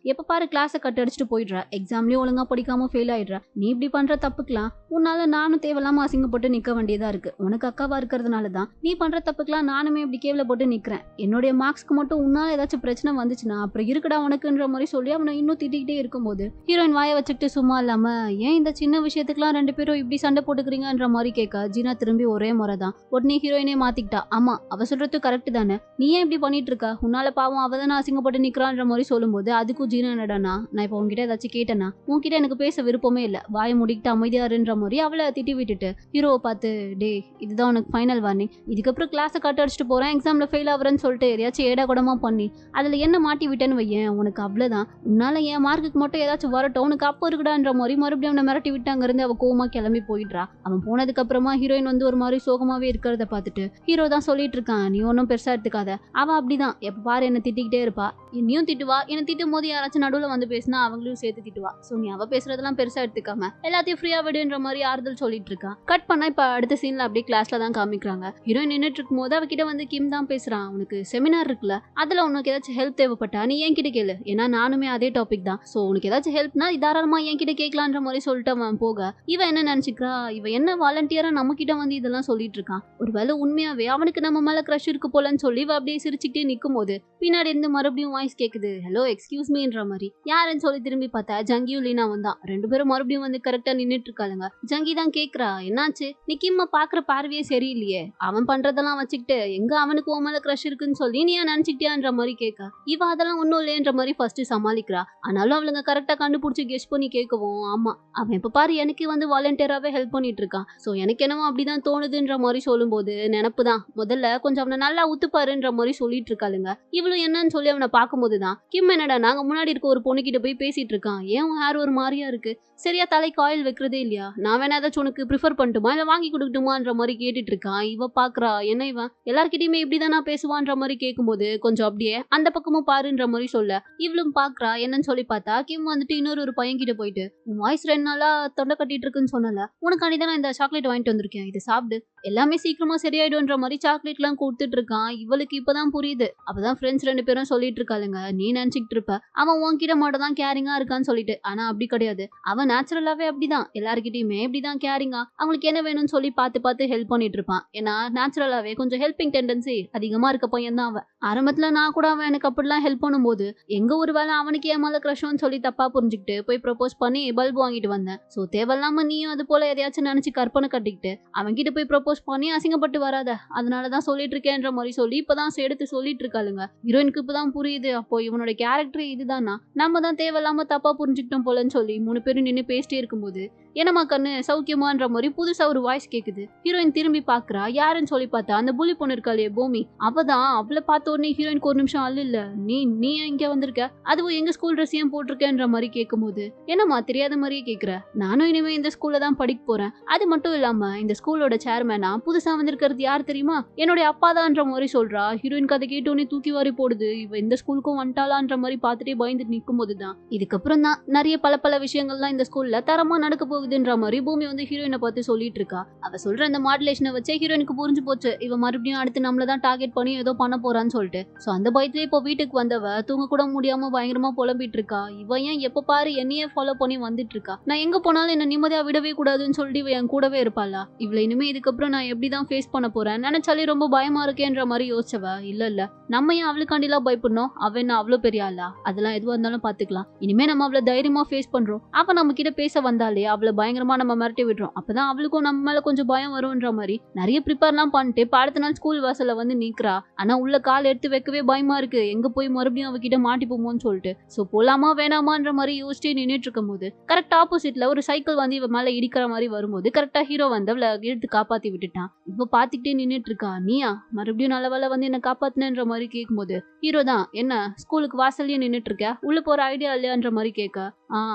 எப்ப பாரு கிளாஸை கட் அடிச்சுட்டு போயிடுற, எக்ஸாம்லயும் ஒழுங்கா படிக்காம ஃபெயில் ஆயிடுற, நீ இப்படி பண்ற தப்புக்கலாம் உன்னால நானும் தேவையில்லாம அசிங்கப்பட்டு நிக்க வேண்டியதா இருக்கு. உனக்கு அக்காவா இருக்கிறதுனாலதான் நீ பண்ற தப்புக்கலாம் நானுமே இப்படி கேவலப்பட்டு நிக்கிறேன். என்னுடைய மார்க்ஸ்க்கு மட்டும் உன்னால ஏதாச்சும் பிரச்சனை வந்துச்சுன்னா அப்புறம் இருக்குடா உனக்குன்ற மாதிரி சொல்லி அவனை இன்னும் திட்டிக்கிட்டே இருக்கும்போது ஹீரோயின் வாயை வச்சுக்கிட்டு சும்மா இல்லாம, ஏன் இந்த சின்ன விஷயத்துக்குலாம் ரெண்டு பேரும் இப்படி சண்டை போட்டுக்கிறீங்கன்ற மாதிரி கேட்க ஜீனா திரும்பி ஒரே முறை தான் உடனே ஹீரோயினே மாத்திக்கிட்டா. ஆமா அவ சொல்றது கரெக்ட் தானே, நீ ஏன் இப்படி பண்ணிட்டு இருக்க? உன்னால பாவம் அவதானே அசிங்கப்பட்டு நிக்கிறான்ற மாதிரி சொல்லும்போது அதுக்கும் ஜீனா என்னடானா, நான் இப்போ உங்ககிட்ட ஏதாச்சும் கேட்டேன்னா உன்கிட்ட எனக்கு பேச விருப்பமே இல்ல, வாயை முடிக்கிட்டு அமைதியாருன்ற மாதிரி அவளை திட்டி விட்டுட்டு ஹீரோவை பார்த்து, டே இதுதான் உனக்கு ஃபைனல் வார்னிங், இதுக்கப்புறம் கிளாஸை கட் அடிச்சுட்டு போறேன், எக்ஸாம்ல ஃபெயில் ஆகுறேன்னு சொல்லிட்டு எதையாச்சும் ஏடா கூடமா பண்ணி அதுல என்ன மாட்டி விட்டேன்னு வையேன், உனக்கு அவ்வளவுதான், உன்னால என் மார்க்குக்கு மட்டும் ஏதாச்சும் வரட்டும், உனக்கு அப்போ இருக்குடான்ற மாதிரி மறுபடியும் அவனை மிரட்டி விட்டு அங்க இருந்து அவ கோவமா கிளம்பி போயிடுறா. அவன் போனதுக்கு அப்புறமா ஹீரோயின் வந்து ஒரு மாதிரி சோகமாவே இருக்கிறத பார்த்துட்டு ஹீரோ தான் சொல்லிட்டு இருக்கான், நீ ஒன்னும் பெருசா எடுத்துக்காத, அவ அப்படிதான் எப்ப பாரு என்ன திட்டிக்கிட்டே இருப்பா, என்னையும் திட்டுவா, என்ன திட்டும் போது யாராச்சும் நடுவுல வந்து பேசினா அவங்களையும் சேர்த்து திட்டுவா. சோ நீ அவ பேசுறதெல்லாம் பெருசா எடுத்துக்காம எல்லாத்தையும் ஃப்ரீயா விடுன்ற மாதிரி ஆறுதல் சொல்லிட்டு இருக்கான். கட் பண்ணா இப்ப அடுத்த சீன்ல அப்படியே கிளாஸ்ல தான் காமிக்கிறாங்க. ஹீரோயின் நின்னுட்டு இருக்கும் போது அவகிட்ட வந்து கிம் தான் பேசுறான், உனக்கு செமினார் இருக்குல்ல, அதுல உனக்கு ஏதாச்சும் ஹெல்ப் தேவைப்பட்டா நீ என்கிட்ட கேளு, ஏன்னா நானுமே அதே டாபிக் தான், சோ உனக்கு ஏதாச்சும் ஹெல்ப்னா தாராளமா என்கிட்ட கேட்கலான்ற மாதிரி சொல்லிட்டு அவன் போக இவ என்ன நினைச்சுக்கிறா, இவ என்ன வாலண்டியரா நம்ம கிட்ட வந்து இதெல்லாம் சொல்லிட்டு இருக்கான், ஒருவேளை உண்மையாவே அவனுக்கு நம்ம மேல கிரஷ் இருக்கு போலன்னு சொல்லி இவ அப்படியே சிரிச்சுக்கிட்டே நிக்கும் போது பின்னாடி இருந்து மறுபடியும் வாய்ஸ் கேக்குது, ஹலோ எக்ஸ்கியூஸ் மீன்ற மாதிரி. யாருன்னு சொல்லி திரும்பி பார்த்தா ஜங்கியும் லீனாவும் தான். ரெண்டு பேரும் மறுபடியும் வந்து கரெக்டா நின்னுட்டு இருக்காளுங்க. ஜங்கி தான் கேக்குறா, என்னாச்சு, நீ கிம்ம பாக்குற பார்வையே சரியில்லையே, அவன் பண்றதெல்லாம் வச்சுக்கிட்டு எங்க அவனுக்கு உன் மேல கிரஷ் இருக்குன்னு சொல்லி நீ நினைச்சுக்கிட்டியான்ற மாதிரி கேட்க இவ அதெல்லாம் ஒன்னும் இல்லையன்ற மாதிரி ஃபர்ஸ்ட் சமாளிக்கிறா. ஆனாலும் அவளுங்க கரெக்டா கண்டுபிடிச்சு கெஸ் பண்ணி கேட்கவும், ஆமா அவன் இப்ப பாரு எனக்கு வந்து வாலண்டியராவே ஹெல்ப் பண்ணிட்டு இருக்கான், சோ எனக்கு என்னவோ அப்படிதான் தோணுதுன்ற மாதிரி சொல்லும்போது நினப்பு தான், முதல்ல கொஞ்சம் அவனை நல்லா உத்துப்பாருன்ற மாதிரி சொல்லிட்டு இருக்காளுங்க. இவளும் என்னன்னு சொல்லி அவனை பார்க்கும்போதுதான் கிம் என்னடா நாங்க முன்னாடி இருக்க ஒரு பொண்ணுகிட்ட போய் பேசிட்டு இருக்கான், ஏன் உன் ஹேர் ஒரு மாதிரியா இருக்கு, சரியா தலைக்கு ஆயில் வைக்கிறதே இல்லையா, நான் வேணா ஏதாச்சும் உனக்கு ப்ரிஃபர் பண்ணட்டுமா இல்ல வாங்கி கொடுக்கட்டுமான்ற மாதிரி கேட்டுட்டு இருக்கான். இவ பாக்குறா, என்ன இவன் எல்லார்கிட்டயுமே இப்படிதான் நான் பேசுவான்ற மாதிரி கேட்கும்போது கொஞ்சம் அப்படியே அந்த பக்கமும் பாருன்ற மாதிரி சொல்ல இவளும் பாக்குறா. என்னன்னு சொல்லி பார்த்தா கிம் வந்துட்டு இன்னொரு பையன் கிட்ட போயிட்டு, உன் வாய்ஸ் 2 நாளா தொண்டை கட்டிட்டு இருக்குன்னு சொன்னல, உனக்காண்டிதான் நான் இந்த சாக்லேட் வாங்கிட்டு வந்திருக்கேன், இதை சாப்பிடு, எல்லாமே சீக்கிரமா சரியாயிடும்ன்ற மாதிரி சாக்லேட் எல்லாம் கொடுத்துட்டு இருக்கான். இவளுக்கு இப்பதான் புரியுது. அப்பதான் ஃப்ரெண்ட்ஸ் 2 பேரும் சொல்லிட்டு இருக்காளுங்க, நீ நினைச்சிட்டு இருப்ப அவன் உன்கிட்ட மட்டும் தான் கேரிங்கா இருக்கான்னு சொல்லிட்டு. ஆனா அப்படி கிடையாது. அவன் நேச்சுரலாவே அப்படிதான். எல்லார்கிட்டயுமே இப்படிதான் கேரிங்கா அவங்களுக்கு என்ன வேணும்னு சொல்லி பார்த்து பார்த்து ஹெல்ப் பண்ணிட்டு இருப்பான். ஏன்னா நேச்சுரலாவே கொஞ்சம் ஹெல்பிங் டெண்டன்சி அதிகமா இருக்க பையன் தான் அவன். ஆரம்பத்துல நான் கூட அவன் எனக்கு அப்படிலாம் ஹெல்ப் பண்ணும்போது எங்க ஒரு வேளை அவனுக்கு என் மேல க்ரஷ்னு சொல்லி தப்பா புரிஞ்சுக்கிட்டு போய் ப்ரப்போஸ் பண்ணி பல்ப் வாங்கிட்டு வந்தேன். சோ தேவையில்லாம நீயும் அது போல எதையாச்சும் நினைச்சு கற்பனை கட்டிக்கிட்டு அவன் கிட்ட போய் ப்ரப்போஸ் பண்ணி அசிங்கப்பட்டு வராத. அதனாலதான் சொல்லிட்டு இருக்கேன்ற மாதிரி சொல்லி இப்பதான் எடுத்து சொல்லிட்டு இருக்காளுங்க. ஹீரோயினுக்கு இப்பதான் புரியுது, அப்போ இவனோட கேரக்டர் இதுதானா, நம்ம தான் தேவையில்லாம தப்பா புரிஞ்சுக்கிட்டோம் போலன்னு சொல்லி 3 பேரும் நின்று பேசிட்டே இருக்கும்போது என்னம்மா கண்ணு சௌக்கியமான்ற மாதிரி புதுசா ஒரு வாய்ஸ் கேக்குது. ஹீரோயின் திரும்பி பாக்குறா. யாருன்னு சொல்லி பார்த்தா அந்த புலி பொண்ணு இருக்காளே பூமி, அவதான். அவளை பார்த்த உடனே ஹீரோயினுக்கு ஒரு நிமிஷம் இல்ல நீ நீ இங்க வந்திருக்க, அதுவும் எங்க ஸ்கூல் ட்ரெஸ் ஏன் போட்டிருக்கேன்ற மாதிரி கேட்கும்போது என்னம்மா தெரியாத மாதிரியே கேக்குற, நானும் இனிமே இந்த ஸ்கூல்ல தான் படிக்க போறேன். அது மட்டும் இல்லாம இந்த ஸ்கூலோட சேர்மேனா புதுசா வந்திருக்கிறது யார் தெரியுமா, என்னுடைய அப்பா தான்ன்ற மாதிரி சொல்றா. ஹீரோயினுக்கு அதை கேட்டோன்னே தூக்கி வாரி போடுது. இவ இந்த ஸ்கூலுக்கும் வந்துட்டாளான்ற மாதிரி பார்த்துட்டே பயந்துட்டு நிற்கும் போதுதான் இதுக்கப்புறம் தான் நிறைய பல விஷயங்கள்லாம் இந்த ஸ்கூல்ல தரமா நடக்க போகுதுன்ற மாதிரி பூமி வந்து ஹீரோயினை பார்த்து சொல்லிட்டு இருக்கா. அவ சொல்ற அந்த மாடுலேஷனை வச்சே ஹீரோயினுக்கு புரிஞ்சு போச்சு, இவ மறுபடியும் அடுத்து நம்மள தான் டார்கெட் பண்ணி ஏதோ பண்ண போறான்னு சொல்லிட்டு. சோ அந்த பயத்திலே இப்போ வீட்டுக்கு வந்தவ தூங்க கூட முடியாம பயங்கரமா புலம்பிட்டு இருக்கா. இவ ஏன் எப்ப பாரு என்னையே ஃபாலோ பண்ணி வந்துட்டு இருக்கா, நான் எங்க போனாலும் என்ன நிம்மதியா விடவே கூடாதுன்னு சொல்லிட்டு இவ என் கூடவே இருப்பாளா, இவள இனிமே இதுக்கப்புறம் நான் எப்படிதான் ஃபேஸ் பண்ண போறேன் நினைச்சாலே ரொம்ப பயமா இருக்கேன்ற மாதிரி யோசிச்சவ, இல்ல நம்ம ஏன் அவளுக்காண்டிலாம் பயப்படணும், அவ என்ன அவ்வளவு பெரிய ஆளா, அதெல்லாம் எதுவா இருந்தாலும் பாத்துக்கலாம், இனிமே நம்ம அவளை தைரியமா ஃபேஸ் பண்றோம். அவ நம்ம கிட்ட பேச வந்தாலே அவளை பயங்கரமா நம்ம மிரட்டி விடுறோம். அப்பதான் அவளுக்கும் நம்ம மேல கொஞ்சம் பயம் வரும்ன்ற மாதிரி நிறைய ப்ரிப்பேர்லாம் பண்ணிட்டு அடுத்த நாள் ஸ்கூல் வாசல்ல வந்து நிக்கிறா. ஆனா உள்ள கால் எடுத்து வைக்கவே பயமா இருக்கு, எங்க போய் மறுபடியும் அவகிட்ட மாட்டிப்போமோன்னு சொல்லிட்டு. சோ போலாமா வேணாமான்ற மாதிரி யோசிச்சு நின்னுட்டு இருக்கும் போது கரெக்ட் ஆப்போசிட்ல ஒரு சைக்கிள் வந்து இவ மேல இடிக்கிற மாதிரி வரும்போது கரெக்டா ஹீரோ வந்து அவளை இழுத்து காப்பாத்தி விட்டுட்டான். இப்ப பாத்துக்கிட்டே நின்னுட்டு இருக்கா. நீயா மறுபடியும் நல்ல வேலை வந்து என்ன காப்பாத்தினன்ற மாதிரி கேட்கும்போது ஹீரோ தான், என்ன ஸ்கூலுக்கு வாசல்லயே நின்னுட்டு இருக்க, உள்ள போற ஐடியா இல்லையான்ற மாதிரி கேட்க,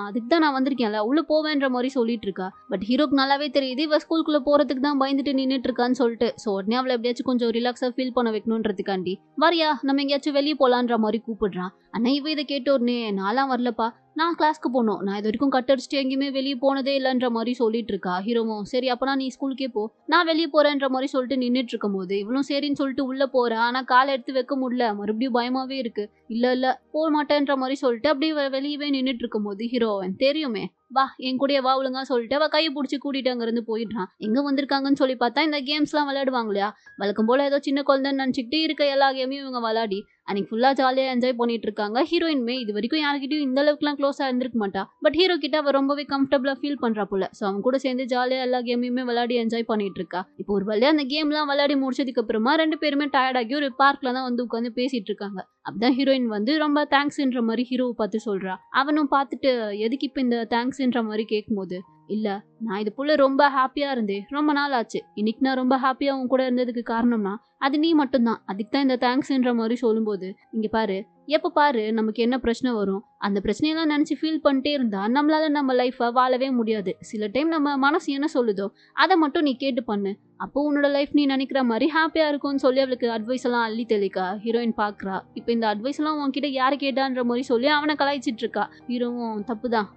அதுக்கு தான் நான் வந்திருக்கேன்ல உள்ள போவேன்ற மாதிரி சொல்லிட்டு இருக்கா. பட் ஹீரோக்கு நல்லாவே தெரியுது இவ ஸ்கூலுக்குள்ள போறதுக்கு தான் பயந்துட்டு நின்னுட்டு இருக்கான்னு சொல்லிட்டு. சோ உடனே அவளை எப்படியாச்சும் கொஞ்சம் ரிலாக்ஸா ஃபீல் பண்ண வைக்கணும்ன்றதுக்காண்டி வரியா நம்ம எங்கேயாச்சும் வெளியே போலான்ற மாதிரி கூப்பிடுறான். ஆனா இவ இதை கேட்ட உடனே நான்லாம் வரலப்பா, நான் கிளாஸ்க்கு போனோம், நான் இது வரைக்கும் கட் அடிச்சுட்டு எங்கேயுமே வெளியே போனதே இல்லைன்ற மாதிரி சொல்லிட்டு இருக்கா. ஹீரோவும் சரி அப்பனா நீ ஸ்கூலுக்கே போ, நான் வெளியே போறேன்ற மாதிரி சொல்லிட்டு நின்னுட்டு இருக்கும் போது இவளும் சரின்னு சொல்லிட்டு உள்ள போறா. ஆனா காலை எடுத்து வைக்க முடியல, மறுபடியும் பயமாவே இருக்கு. இல்ல போக மாட்டேன்ற மாதிரி சொல்லிட்டு அப்படியே வெளியவே நின்னுட்டு இருக்கும் போது ஹீரோவன் தெரியுமே வா என் கூடயே வா ஒழுங்கா சொல்லிட்டு அவ கையை பிடிச்சி கூட்டிட்டு அங்க இருந்து போயிடுறான். எங்க வந்திருக்காங்கன்னு சொல்லி பார்த்தா இந்த கேம்ஸ் எல்லாம் விளையாடுவாங்க இல்லையா, வழக்கம் போல ஏதோ சின்ன குழந்தைன்னு நினைச்சுக்கிட்டு இருக்க எல்லா கேமையும் இவங்க விளையாடி அன்னைக்கு ஃபுல்லா ஜாலியா என்ஜாய் பண்ணிட்டு இருக்காங்க. ஹீரோயின்மே இது வரைக்கும் யாருக்கிட்டையும் இந்த அளவுக்குலாம் க்ளோஸா இருந்திருக்க மாட்டா. பட் ஹீரோ கிட்ட அவ ரொம்பவே கம்ஃபர்டபுளா ஃபீல் பண்றா போல. சோ அவங்க கூட சேர்ந்து ஜாலியா எல்லா கேமையுமே விளையாடி என்ஜாய் பண்ணிட்டு இருக்கா. இப்போ ஒரு வழியா அந்த கேம் எல்லாம் விளையாடி முடிச்சதுக்கு அப்புறமா 2 பேருமே டயர்ட் ஆகி ஒரு பார்க்ல தான் வந்து உட்காந்து பேசிட்டு இருக்காங்க. அப்பதான் ஹீரோயின் வந்து ரொம்ப தேங்க்ஸ்ன்ற மாதிரி ஹீரோவை பார்த்து சொல்றா. அவனும் பார்த்துட்டு எதுக்கு இப்ப இந்த தேங்க்ஸ்ன்ற மாதிரி கேட்கும்போது, இல்ல நான் இது போல ரொம்ப ஹாப்பியா இருந்தேன், ரொம்ப நாள் ஆச்சு, இன்னைக்கு நான் ரொம்ப ஹாப்பியா உன் கூட இருந்ததுக்கு காரணம்னா அது நீ மட்டும்தான், அதுக்கு தான் இந்த தேங்க்ஸ்ன்ற மாதிரி சொல்லும்போது, இங்க பாரு எப்ப பாரு நமக்கு என்ன பிரச்சனை வரும், அந்த பிரச்சனையெல்லாம் நினைச்சு ஃபீல் பண்ணிட்டே இருந்தா நம்மளால நம்ம லைஃபை வாழவே முடியாது. சில டைம் நம்ம மனசு என்ன சொல்லுதோ அதை மட்டும் நீ கேட்டு பண்ணு, அப்போ உன்னோட லைஃப் நீ நினைக்கிற மாதிரி ஹாப்பியா இருக்கும்னு சொல்லி அவளுக்கு அட்வைஸ் எல்லாம் அள்ளி தெளிக்கா. ஹீரோயின் பாக்குறா. இப்போ இந்த அட்வைஸ் எல்லாம் உன்கிட்ட யாரு கேட்டான்ற மாதிரி சொல்லி அவனை கலாய்ச்சிட்டு இருக்கா. ஹீரோவும் தப்புதான்,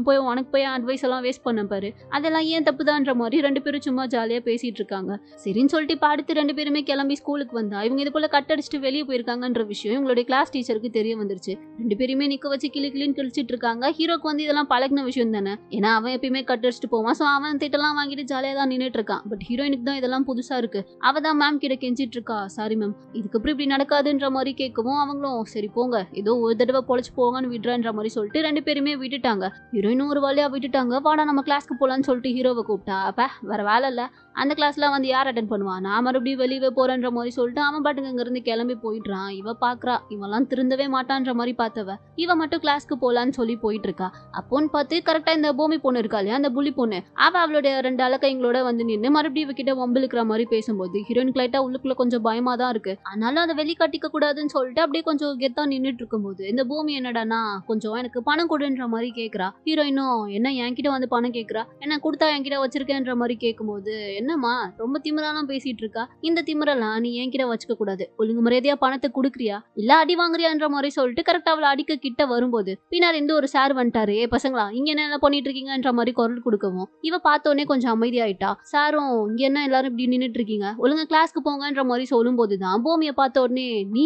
போய் உனக்கு போய் அட்வைஸ் எல்லாம் வேஸ்ட் பண்ண பாரு, அதெல்லாம் ஏன் தப்புதான்ற மாதிரி 2 பேரும் சும்மா ஜாலியா பேசிட்டு இருக்காங்க. சரின்னு சொல்லிட்டு இப்போ அடுத்து 2 பேருமே கிளம்பி ஸ்கூலுக்கு வந்தா இவங்க இது போல கட் அடிச்சுட்டு வெளியே போயிருக்காங்கன்ற விஷயம் இவங்களுடைய கிளாஸ் டீச்சருக்கு தெரிய வந்துருச்சு. 2 பேருமே நிக்க வச்சு கிளின்னு கிழிச்சிட்டு இருக்காங்க. ஹீரோக்கு வந்து இதெல்லாம் பழகின விஷயம் தானே, ஏன்னா அவன் எப்பயுமே கட் அடிச்சுட்டு போவான். சோ அவன் திட்டெல்லாம் வாங்கிட்டு ஜாலியா தான் நின்னுட்டு இருக்கான். பட் ஹீரோயினுக்கு தான் இதெல்லாம் புதுசா இருக்கு. அவ தான் மேம் கிட்ட கெஞ்சிட்டு இருக்கா, சாரி மேம் இதுக்கப்புறம் இப்படி நடக்காதுன்ற மாதிரி கேட்கவும் அவங்களும் சரி போங்க ஏதோ ஒரு தடவை பொழைச்சு போங்கன்னு விடுறன்ற மாதிரி சொல்லிட்டு 2 பேருமே விட்டுட்டாங்க. ஹீரோயினும் ஒரு வழியா விட்டுட்டாங்க. வாடா நம்ம கிளாஸ்க்கு போலான்னு சொல்லிட்டு ஹீரோவை கூப்பிட்டா. அப்ப வேற வேலை இல்ல, அந்த கிளாஸ்ல வந்து யார் அட்டென்ட் பண்ணுவான், நான் மறுபடியும் வெளியே போறேன்ற மாதிரி சொல்லிட்டு அவன் பாட்டுக்கு அங்க இருந்து கிளம்பி போயிடுறான். இவ பாக்குறா இவெல்லாம் திருந்தவே மாட்டான்ற மாதிரி பார்த்தவ இவ மட்டும் கிளாஸ்க்கு போலான்னு சொல்லி போயிட்டு இருக்கா. அப்போன்னு பார்த்து கரெக்டா இந்த பூமி பொண்ணு இருக்கா இல்லையா, அந்த புலி பொண்ணு, அவ அவளுடைய 2 அலக்கைங்களோட வந்து நின்று மறுபடியும் இவகிட்ட வம்பிழுக்கிற மாதிரி பேசும்போது ஹீரோயினுக்கு லைட்டா உள்ளுக்குள்ள கொஞ்சம் பயமா தான் இருக்கு. ஆனாலும் அதை வெளிக்காட்டிக்க கூடாதுன்னு சொல்லிட்டு அப்படியே கொஞ்சம் கெத்தா நின்றுட்டு இருக்கும்போது இந்த பூமி என்னடானா கொஞ்சம் எனக்கு பணம் கொடுன்ற மாதிரி கேக்குறா. ஹீரோயினும் என்ன என்கிட்ட வந்து பணம் கேக்குறா, என்ன கொடுத்தா என்கிட்ட வச்சிருக்கேன்ற மாதிரி கேட்கும்போது, என்னம்மா ரொம்ப திமிராலாம் பேசிட்டு இருக்கா, இந்த திமிரெல்லாம் நீ என்கிட்ட வச்சுக்க கூடாது, ஒழுங்கு மரியாதையா பணத்தை குடுக்குறியா இல்ல அடி வாங்குறியான்ற மாதிரி சொல்லிட்டு கரெக்டா அவளை அடிக்க கிட்ட வரும்போது பின்னாடி இருந்து ஒரு சார் வந்துட்டாரு. ஏ பசங்களா இங்க என்ன பண்ணிட்டு இருக்கீங்கன்ற மாதிரி குரல் கொடுக்கவும் இவ பார்த்தோன்னே கொஞ்சம் அமைதியாயிட்டா. சாரும் இங்க என்ன எல்லாரும் இப்படி நின்னுட்டு இருக்கீங்க, ஒழுங்கா கிளாஸ்க்கு போங்கன்ற மாதிரி சொல்லும் போதுதான் பூமியை பார்த்த உடனே நீ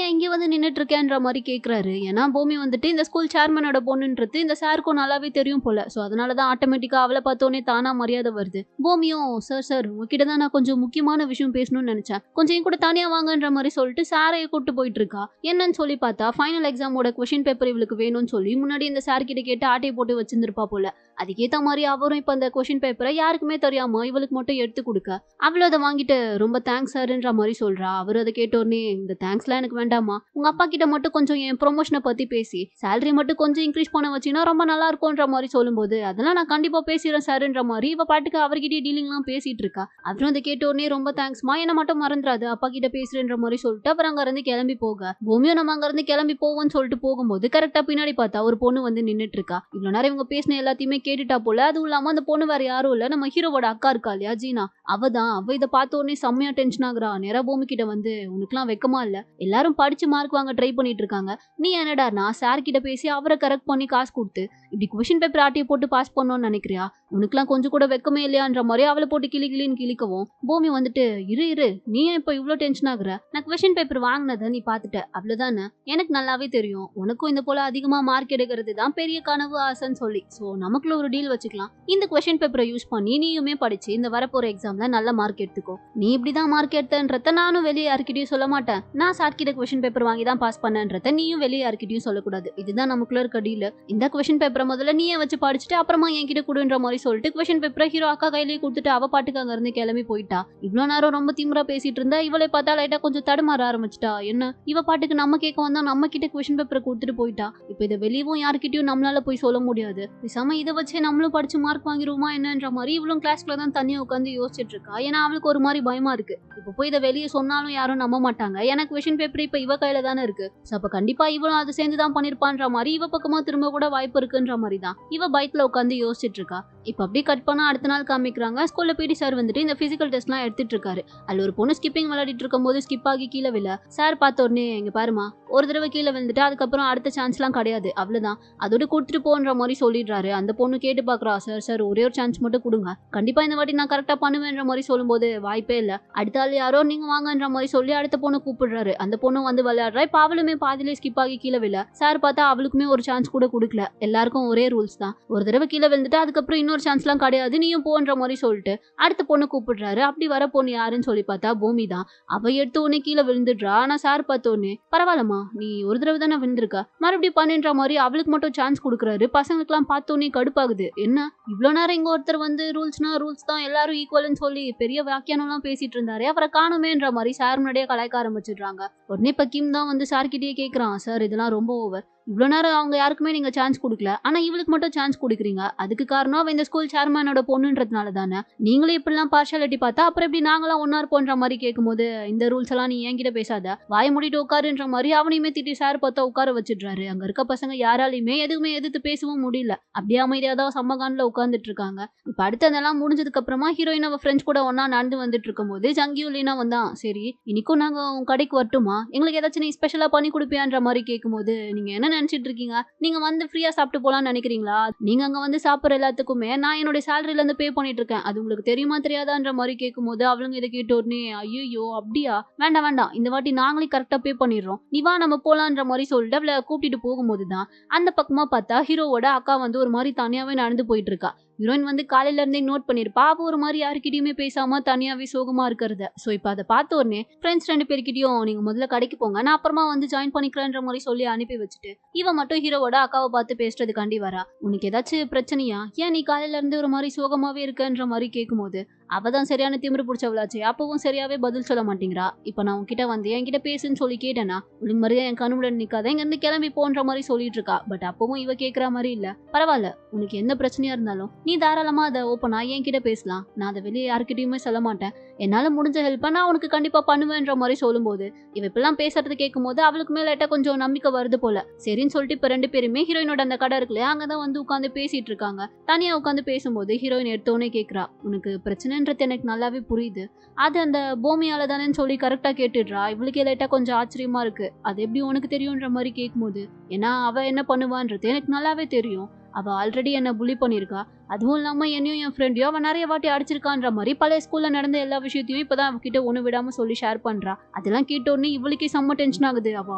ஏன் இங்க வந்து நின்னுட்டு இருக்கேன்ற மாதிரி கேக்குறாரு. ஏன்னா பூமி வந்துட்டு இந்த ஸ்கூல் சேர்மனோட பொண்ணுன்றது இந்த சாருக்கும் நல்லாவே தெரியும் போல. சோ அதனாலதான் ஆட்டோமேட்டிக்கா அவளை பார்த்தோன்னே தானா மரியாதை வருது. பூமியும் சார் உங்ககிட்ட தான் நான் கொஞ்சம் முக்கியமான விஷயம் பேசணும்னு நினைச்சேன், கொஞ்சம் என் கூட தனியா வாங்கன்ற மாதிரி சொல்லிட்டு சாரையை கூட்டு போயிட்டு இருக்கா. என்னன்னு சொல்லி பார்த்தா ஃபைனல் எக்ஸாமோட கொஸ்டின் பேப்பர் இவளுக்கு வேணும்னு சொல்லி முன்னாடி இந்த சார் கிட்ட கேட்டு ஆட்டையை போட்டு வச்சிருந்திருப்பா போல. அதுக்கேத்த மாதிரி அவரும் இப்ப அந்த கொஸ்டின் பேப்பரை யாருக்குமே தெரியாம இவளுக்கு மட்டும் எடுத்து கொடுக்க அவளும் அதை வாங்கிட்டு ரொம்ப தேங்க்ஸ் சார்ன்ற மாதிரி சொல்றா. அவர் அதை கேட்டோடனே இந்த தேங்க்ஸ்லாம் எனக்கு வேண்டாமா, உங்க அப்பா கிட்ட மட்டும் கொஞ்சம் என் ப்ரொமோஷனை பத்தி பேசி சேலரி மட்டும் கொஞ்சம் இன்க்ரீஸ் பண்ண வச்சினா ரொம்ப நல்லா இருக்கும்ன்ற மாதிரி சொல்லும்போது அதெல்லாம் நான் கண்டிப்பா பேசிடுறேன் சார்ன்ற மாதிரி இவ பாட்டுக்கு அவர்கிட்டயே டீலிங்லாம் பேசிட்டு இருக்கா. அவரும் அதை கேட்டோடனே ரொம்ப தேங்க்ஸ்மா, என்ன மட்டும் மறந்துடாது, அப்பா கிட்ட பேசுறேன்ற மாதிரி சொல்லிட்டு அப்புறம் அங்க இருந்து கிளம்பி போக பூமியும் நம்ம அங்க இருந்து கிளம்பி போவோம்னு சொல்லிட்டு போகும்போது கரெக்டா பின்னாடி பார்த்தா ஒரு பொண்ணு வந்து நின்னுட்டு இருக்கா. இவ்வளவு நேரம் இவங்க பேசின எல்லாத்தையுமே கேட்டுட்டா போல. அதுவும் இல்லாம அந்த பொண்ணு வேற யாரும் இல்ல, நம்ம ஹீரோவோட அக்கா இருக்கா இல்லையா ஜீனா, அவ இதை பார்த்த உடனே செம்மையா டென்ஷன் ஆகுறா. நேரா பூமி கிட்ட வந்து உனக்குலாம் வெக்கமா இல்ல, எல்லாரும் படிச்சு மார்க் வாங்க ட்ரை பண்ணிட்டு இருக்காங்க, நீ என்னடா நான் சார் கிட்ட பேசி அவரை கரெக்ட் பண்ணி காசு கொடுத்து இப்படி கொஸ்டின் பேப்பர் ஆட்டியை போட்டு பாஸ் பண்ணணும்னு நினைக்கிறியா, உனக்குலாம் கொஞ்சம் கூட வெக்கமே இல்லையான்ற மாதிரி அவளை போட்டு கிளின்னு கிளிக்கவும் பூமி வந்துட்டு இரு நீ ஏன் இப்ப இவ்வளவு டென்ஷன் ஆகுற, நான் கொஸ்டின் பேப்பர் வாங்கினதை நீ பாத்துட்ட அவ்வளவுதானே, எனக்கு நல்லாவே தெரியும் உனக்கும் இந்த போல அதிகமா மார்க் எடுக்கிறது தான் பெரிய கனவு ஆசைன்னு சொல்லி, சோ நமக்குள்ள ஒரு டீல் வச்சுக்கலாம், இந்த கொஸ்டின் பேப்பரை யூஸ் பண்ணி நீயுமே படிச்சு இந்த வரப்போற எக்ஸாம்ல நல்ல மார்க் எடுத்துக்கோ, நீ இப்படிதான் மார்க் எடுத்தன்றத நானும் வெளியே யார்கிட்டயும் சொல்ல மாட்டேன், நான் சார் கிட்ட கொஸ்டின் பேப்பர் வாங்கி தான் பாஸ் பண்ணன்றத நீயும் வெளியே யார்கிட்டயும் சொல்லக்கூடாது, இதுதான் நமக்குள்ள இருக்க டீல், இந்த கொஸ்டின் பேப்பரை முதல்ல நீயே வச்சு படிச்சுட்டு அப்புறமா என்கிட்ட கொடுன்ற மாதிரி சொல்லிட்டு கொஸ்டின் பேப்பரை ஹீரோ அக்கா கையிலேயே கொடுத்துட்டு அவ பாட்டுக்கு அங்க இருந்து கிளம்பி போயிட்டா. இவ்வளவு நேரம் ரொம்ப திமிரா பேசிட்டு இருந்தா இவளை பார்த்தா லைட்டா கொஞ்சம் தடுமாற ஆரம்பிச்சிட்டா. என்ன இவ பாட்டுக்கு நம்ம கேட்க வந்தா நம்ம கிட்ட கொஸ்டின் பேப்பரை கொடுத்துட்டு போயிட்டா, இப்ப இதை வெளியவும் யார்கிட்டயும் நம்மளால போய் சொல்ல முடியாது, பேசாம இதை வச்சே நம்மளும் படிச்சு மார்க் வாங்கிடுவோமா என்னன்ற மாதிரி இவளும் கிளாஸ்க்குள்ள தான் தனியா உட்காந்து யோசிச்சுட்டு இருக்கா. ஏன்னா அவளுக்கு ஒரு மாதிரி பயமா இருக்கு, இப்ப போய் இதை வெளியே சொன்னாலும் யாரும் நம்ப மாட்டாங்க, ஏன்னா கொஸ்டின் பேப்பர் இப்ப இவ கையில தானே இருக்கு, அப்ப கண்டிப்பா இவளும் அதை சேர்ந்துதான் பண்ணிருப்பான்ற மாதிரி இவ பக்கமா திரும்ப கூட வாய்ப்பு இருக்குன்ற மாதிரி தான் இவ பயத்துல உட்காந்து யோசிச்சுட்டு இருக்கா. இப்ப அப்படியே கட் பண்ணா அடுத்த நாள் காமிக்கிறாங்க. ஸ்கூல்ல பிடி சார் வந்துட்டு இந்த பிசிக்கல் டெஸ்ட்லாம் எடுத்துட்டு இருக்காரு. அதுல ஒரு பொண்ணு ஸ்கிப்பிங் விளையாடிட்டு இருக்கும் போது ஸ்கிப் ஆகி கீழே விழ சார் பார்த்த உடனே இங்க பாருமா, ஒரு தடவை கீழே விழுந்துட்டு அதுக்கப்புறம் அடுத்த சான்ஸ்லாம் கிடையாது, அவ்வளவுதான், அதோட கொடுத்துட்டு போன்ற மாதிரி சொல்லிடுறாரு. அந்த பொண்ணு கேட்டு பாக்குறா, சார் ஒரே ஒரு சான்ஸ் மட்டும் கொடுங்க, கண்டிப்பா இந்த வாட்டி நான் கரெக்டா பண்ணுவேன்ற மாதிரி சொல்லும்போது வாய்ப்பே இல்ல, அடுத்த ஆள் யாரோ நீங்க வாங்கன்ற மாதிரி சொல்லி அடுத்த பொண்ணு கூப்பிடுறாரு. அந்த பொண்ணு வந்து விளையாடுறா. இப்ப அவளுமே பாதிலே ஸ்கிப் ஆகி கீழே விழ சார் பார்த்தா அவளுக்குமே ஒரு சான்ஸ் கூட கொடுக்கல, எல்லாருக்கும் ஒரே ரூல்ஸ் தான், ஒரு தடவை கீழே விழுந்துட்டு அதுக்கப்புறம் இன்னொரு சான்ஸ்லாம் கிடையாது, நீயும் போன்ற மாதிரி சொல்லிட்டு அடுத்த பொண்ணு கூப்பிடுறாரு. அப்படி வர பொண்ணு யாருன்னு சொல்லி பார்த்தா பூமி தான். அவ எடுத்த உடனே கீழே விழுந்துடுறா. ஆனா சார் பார்த்தோன்னே பரவாயில்லமா, நீ ஒரு தடவை தானே விழுந்திருக்க, மறுபடியும் பண்ணுன்ற மாதிரி அவளுக்கு மட்டும் சான்ஸ் கொடுக்குறாரு. பசங்களுக்கு எல்லாம் பார்த்தோன்னே கடுப்பாகுது, என்ன இவ்வளவு நேரம் இங்க ஒருத்தர் வந்து ரூல்ஸ்னா ரூல்ஸ் தான் எல்லாரும் ஈக்குவல்னு சொல்லி பெரிய வியாக்கியானம் எல்லாம் பேசிட்டு இருந்தாரு, அவரை காணுமேன்ற மாதிரி சார் முன்னாடியே கலாய்க்க ஆரம்பிச்சிடுறாங்க. உடனே இப்ப கிம் தான் வந்து சார் கிட்டயே கேட்கறான், சார் இதெல்லாம் ரொம்ப ஓவர், இவ்வளவு நேரம் அவங்க யாருக்குமே நீங்க சான்ஸ் கொடுக்கல, ஆனா இவளுக்கு மட்டும் சான்ஸ் கொடுக்குறீங்க, அதுக்கு காரணம் அவ இந்த ஸ்கூல் சேர்மனோட பொண்ணுன்றதுனால தானே, நீங்களே இப்படிலாம் பார்ஷாலிட்டி பார்த்தா அப்புறம் எப்படி நாங்களாம் ஒன்னா இருப்போன்ற மாதிரி கேட்கும்போது இந்த ரூல்ஸ் எல்லாம் நீ என்கிட்ட பேசாத, வாய மூடிட்டு உட்காருன்ற மாதிரி அவனையுமே திட்டி சார் பார்த்தா உட்கார வச்சிடுறாரு. அங்க இருக்க பசங்க யாராலையுமே எதுவுமே எதிர்த்து பேசவும் முடியல, அப்படியே அமைதியா தான் சம்மகான்ல உட்கார்ந்துட்டு இருக்காங்க. இப்ப அடுத்ததெல்லாம் முடிஞ்சதுக்கு அப்புறமா ஹீரோயின் அவ ஃப்ரெண்ட்ஸ் கூட ஒன்னா நடந்து வந்துட்டு இருக்கும் போது ஜங்கியும் லீனா வந்தான். சரி இன்னைக்கும் நாங்க உங்க கடைக்கு வரட்டுமா, எங்களுக்கு ஏதாச்சும் நீ ஸ்பெஷலா பண்ணி கொடுப்பியான்ற மாதிரி கேட்கும்போது நீங்க என்ன நினைச்சிட்டு இருக்கீங்க, நீங்க வந்து ஃப்ரீயா சாப்பிட்டு போலாம்னு நினைக்கிறீங்களா, நீங்க அங்க வந்து சாப்பிடுற எல்லாத்துக்குமே நான் என்னோட சேலரில இருந்து பே பண்ணிட்டு இருக்கேன், அது உங்களுக்கு தெரியுமா தெரியாதான்ற மாதிரி கேட்கும்போது அவளுங்க இதை கேட்ட உடனே ஐயோ அப்படியா, வேண்டாம் இந்த வாட்டி நாங்களே கரெக்டா பே பண்ணிடுறோம், நீ வா நம்ம போலான்ற மாதிரி சொல்லிட்டு அவளை கூட்டிட்டு போகும்போதுதான் அந்த பக்கமா பார்த்தா ஹீரோவோட அக்கா வந்து ஒரு மாதிரி தனியாவே நடந்து போயிட்டு இருக்கா. ஹீரோயின் வந்து காலையில இருந்தே நோட் பண்ணிருப்பா, அவ ஒரு மாதிரி யாருக்கிட்டயுமே பேசாம தனியாவே சோகமா இருக்கிறத. சோ இப்ப அதை பார்த்த உடனே ஃப்ரெண்ட்ஸ் 2 பேர்கிட்டயும் நீங்க முதல்ல கடைக்கு போங்க, நான் அப்புறமா வந்து ஜாயின் பண்ணிக்கிறேன்ற மாதிரி சொல்லி அனுப்பி வச்சுட்டு இவ மட்டும் ஹீரோவோட அக்காவை பார்த்து பேசுறதுக்காண்டி வரா. உனக்கு ஏதாச்சும் பிரச்சனையா, ஏன் நீ காலையில இருந்து ஒரு மாதிரி சோகமாவே இருக்கன்ற மாதிரி கேட்கும்போது அவதான் சரியான திமிரு பிடிச்சவளாச்சு, அப்பவும் சரியாவே பதில் சொல்ல மாட்டேங்கிறா. இப்ப நான் உன்கிட்ட வந்து என்கிட்ட பேசுன்னு சொல்லி கேட்டேனா உனக்கு மரியாதை என் கண்ணுடன் நிக்காத, இங்க இருந்து கிளம்பி போன்ற மாதிரி சொல்லிட்டு இருக்கா. பட் அப்பவும் இவ கேட்கற மாதிரி இல்ல, பரவாயில்ல உனக்கு எந்த பிரச்சனையா இருந்தாலும் நீ தாராளமா அதை ஓப்பனா என்கிட்ட பேசலாம், நான் அதை வெளியே யாருக்கிட்டயுமே சொல்ல மாட்டேன், என்னால முடிஞ்ச ஹெல்ப்ப நான் உனக்கு கண்டிப்பா பண்ணுவேன்ற மாதிரி சொல்லும்போது இவ இப்பெல்லாம் பேசுறது கேட்கும்போது அவளுக்குமே லைட்டா கொஞ்சம் நம்பிக்கை வருது போல. சரின்னு சொல்லிட்டு இப்ப 2 பேருமே ஹீரோயினோட அந்த கடை இருக்குல்லையா அங்கதான் வந்து உட்காந்து பேசிட்டு இருக்காங்க. தனியா உட்காந்து பேசும்போது ஹீரோயின் எடுத்தோடனே கேக்குறா, உனக்கு பிரச்சனைன்றது எனக்கு நல்லாவே புரியுது. அது அந்த பூமியால தானேன்னு சொல்லி கரெக்டா கேட்டுடுறா. இவளுக்கே லைட்டா கொஞ்சம் ஆச்சரியமா இருக்கு. அது எப்படி உனக்கு தெரியும்ன்ற மாதிரி கேட்கும்போது, ஏன்னா அவ என்ன பண்ணுவான்றது எனக்கு நல்லாவே தெரியும். அவ ஆல்ரெடி என்ன புலி பண்ணிருக்கா. அதுவும் இல்லாம என்னையும் என் ஃப்ரெண்டையும் அவ நிறைய வாட்டி அடிச்சிருக்கான்ற மாதிரி பழைய ஸ்கூல்ல நடந்த எல்லா விஷயத்தையும் இப்பதான் அவகிட்ட ஒண்ணு விடாம சொல்லி ஷேர் பண்றா. அதெல்லாம் கேட்ட உடனே இவளுக்கே செம்ம டென்ஷன் ஆகுது. அவ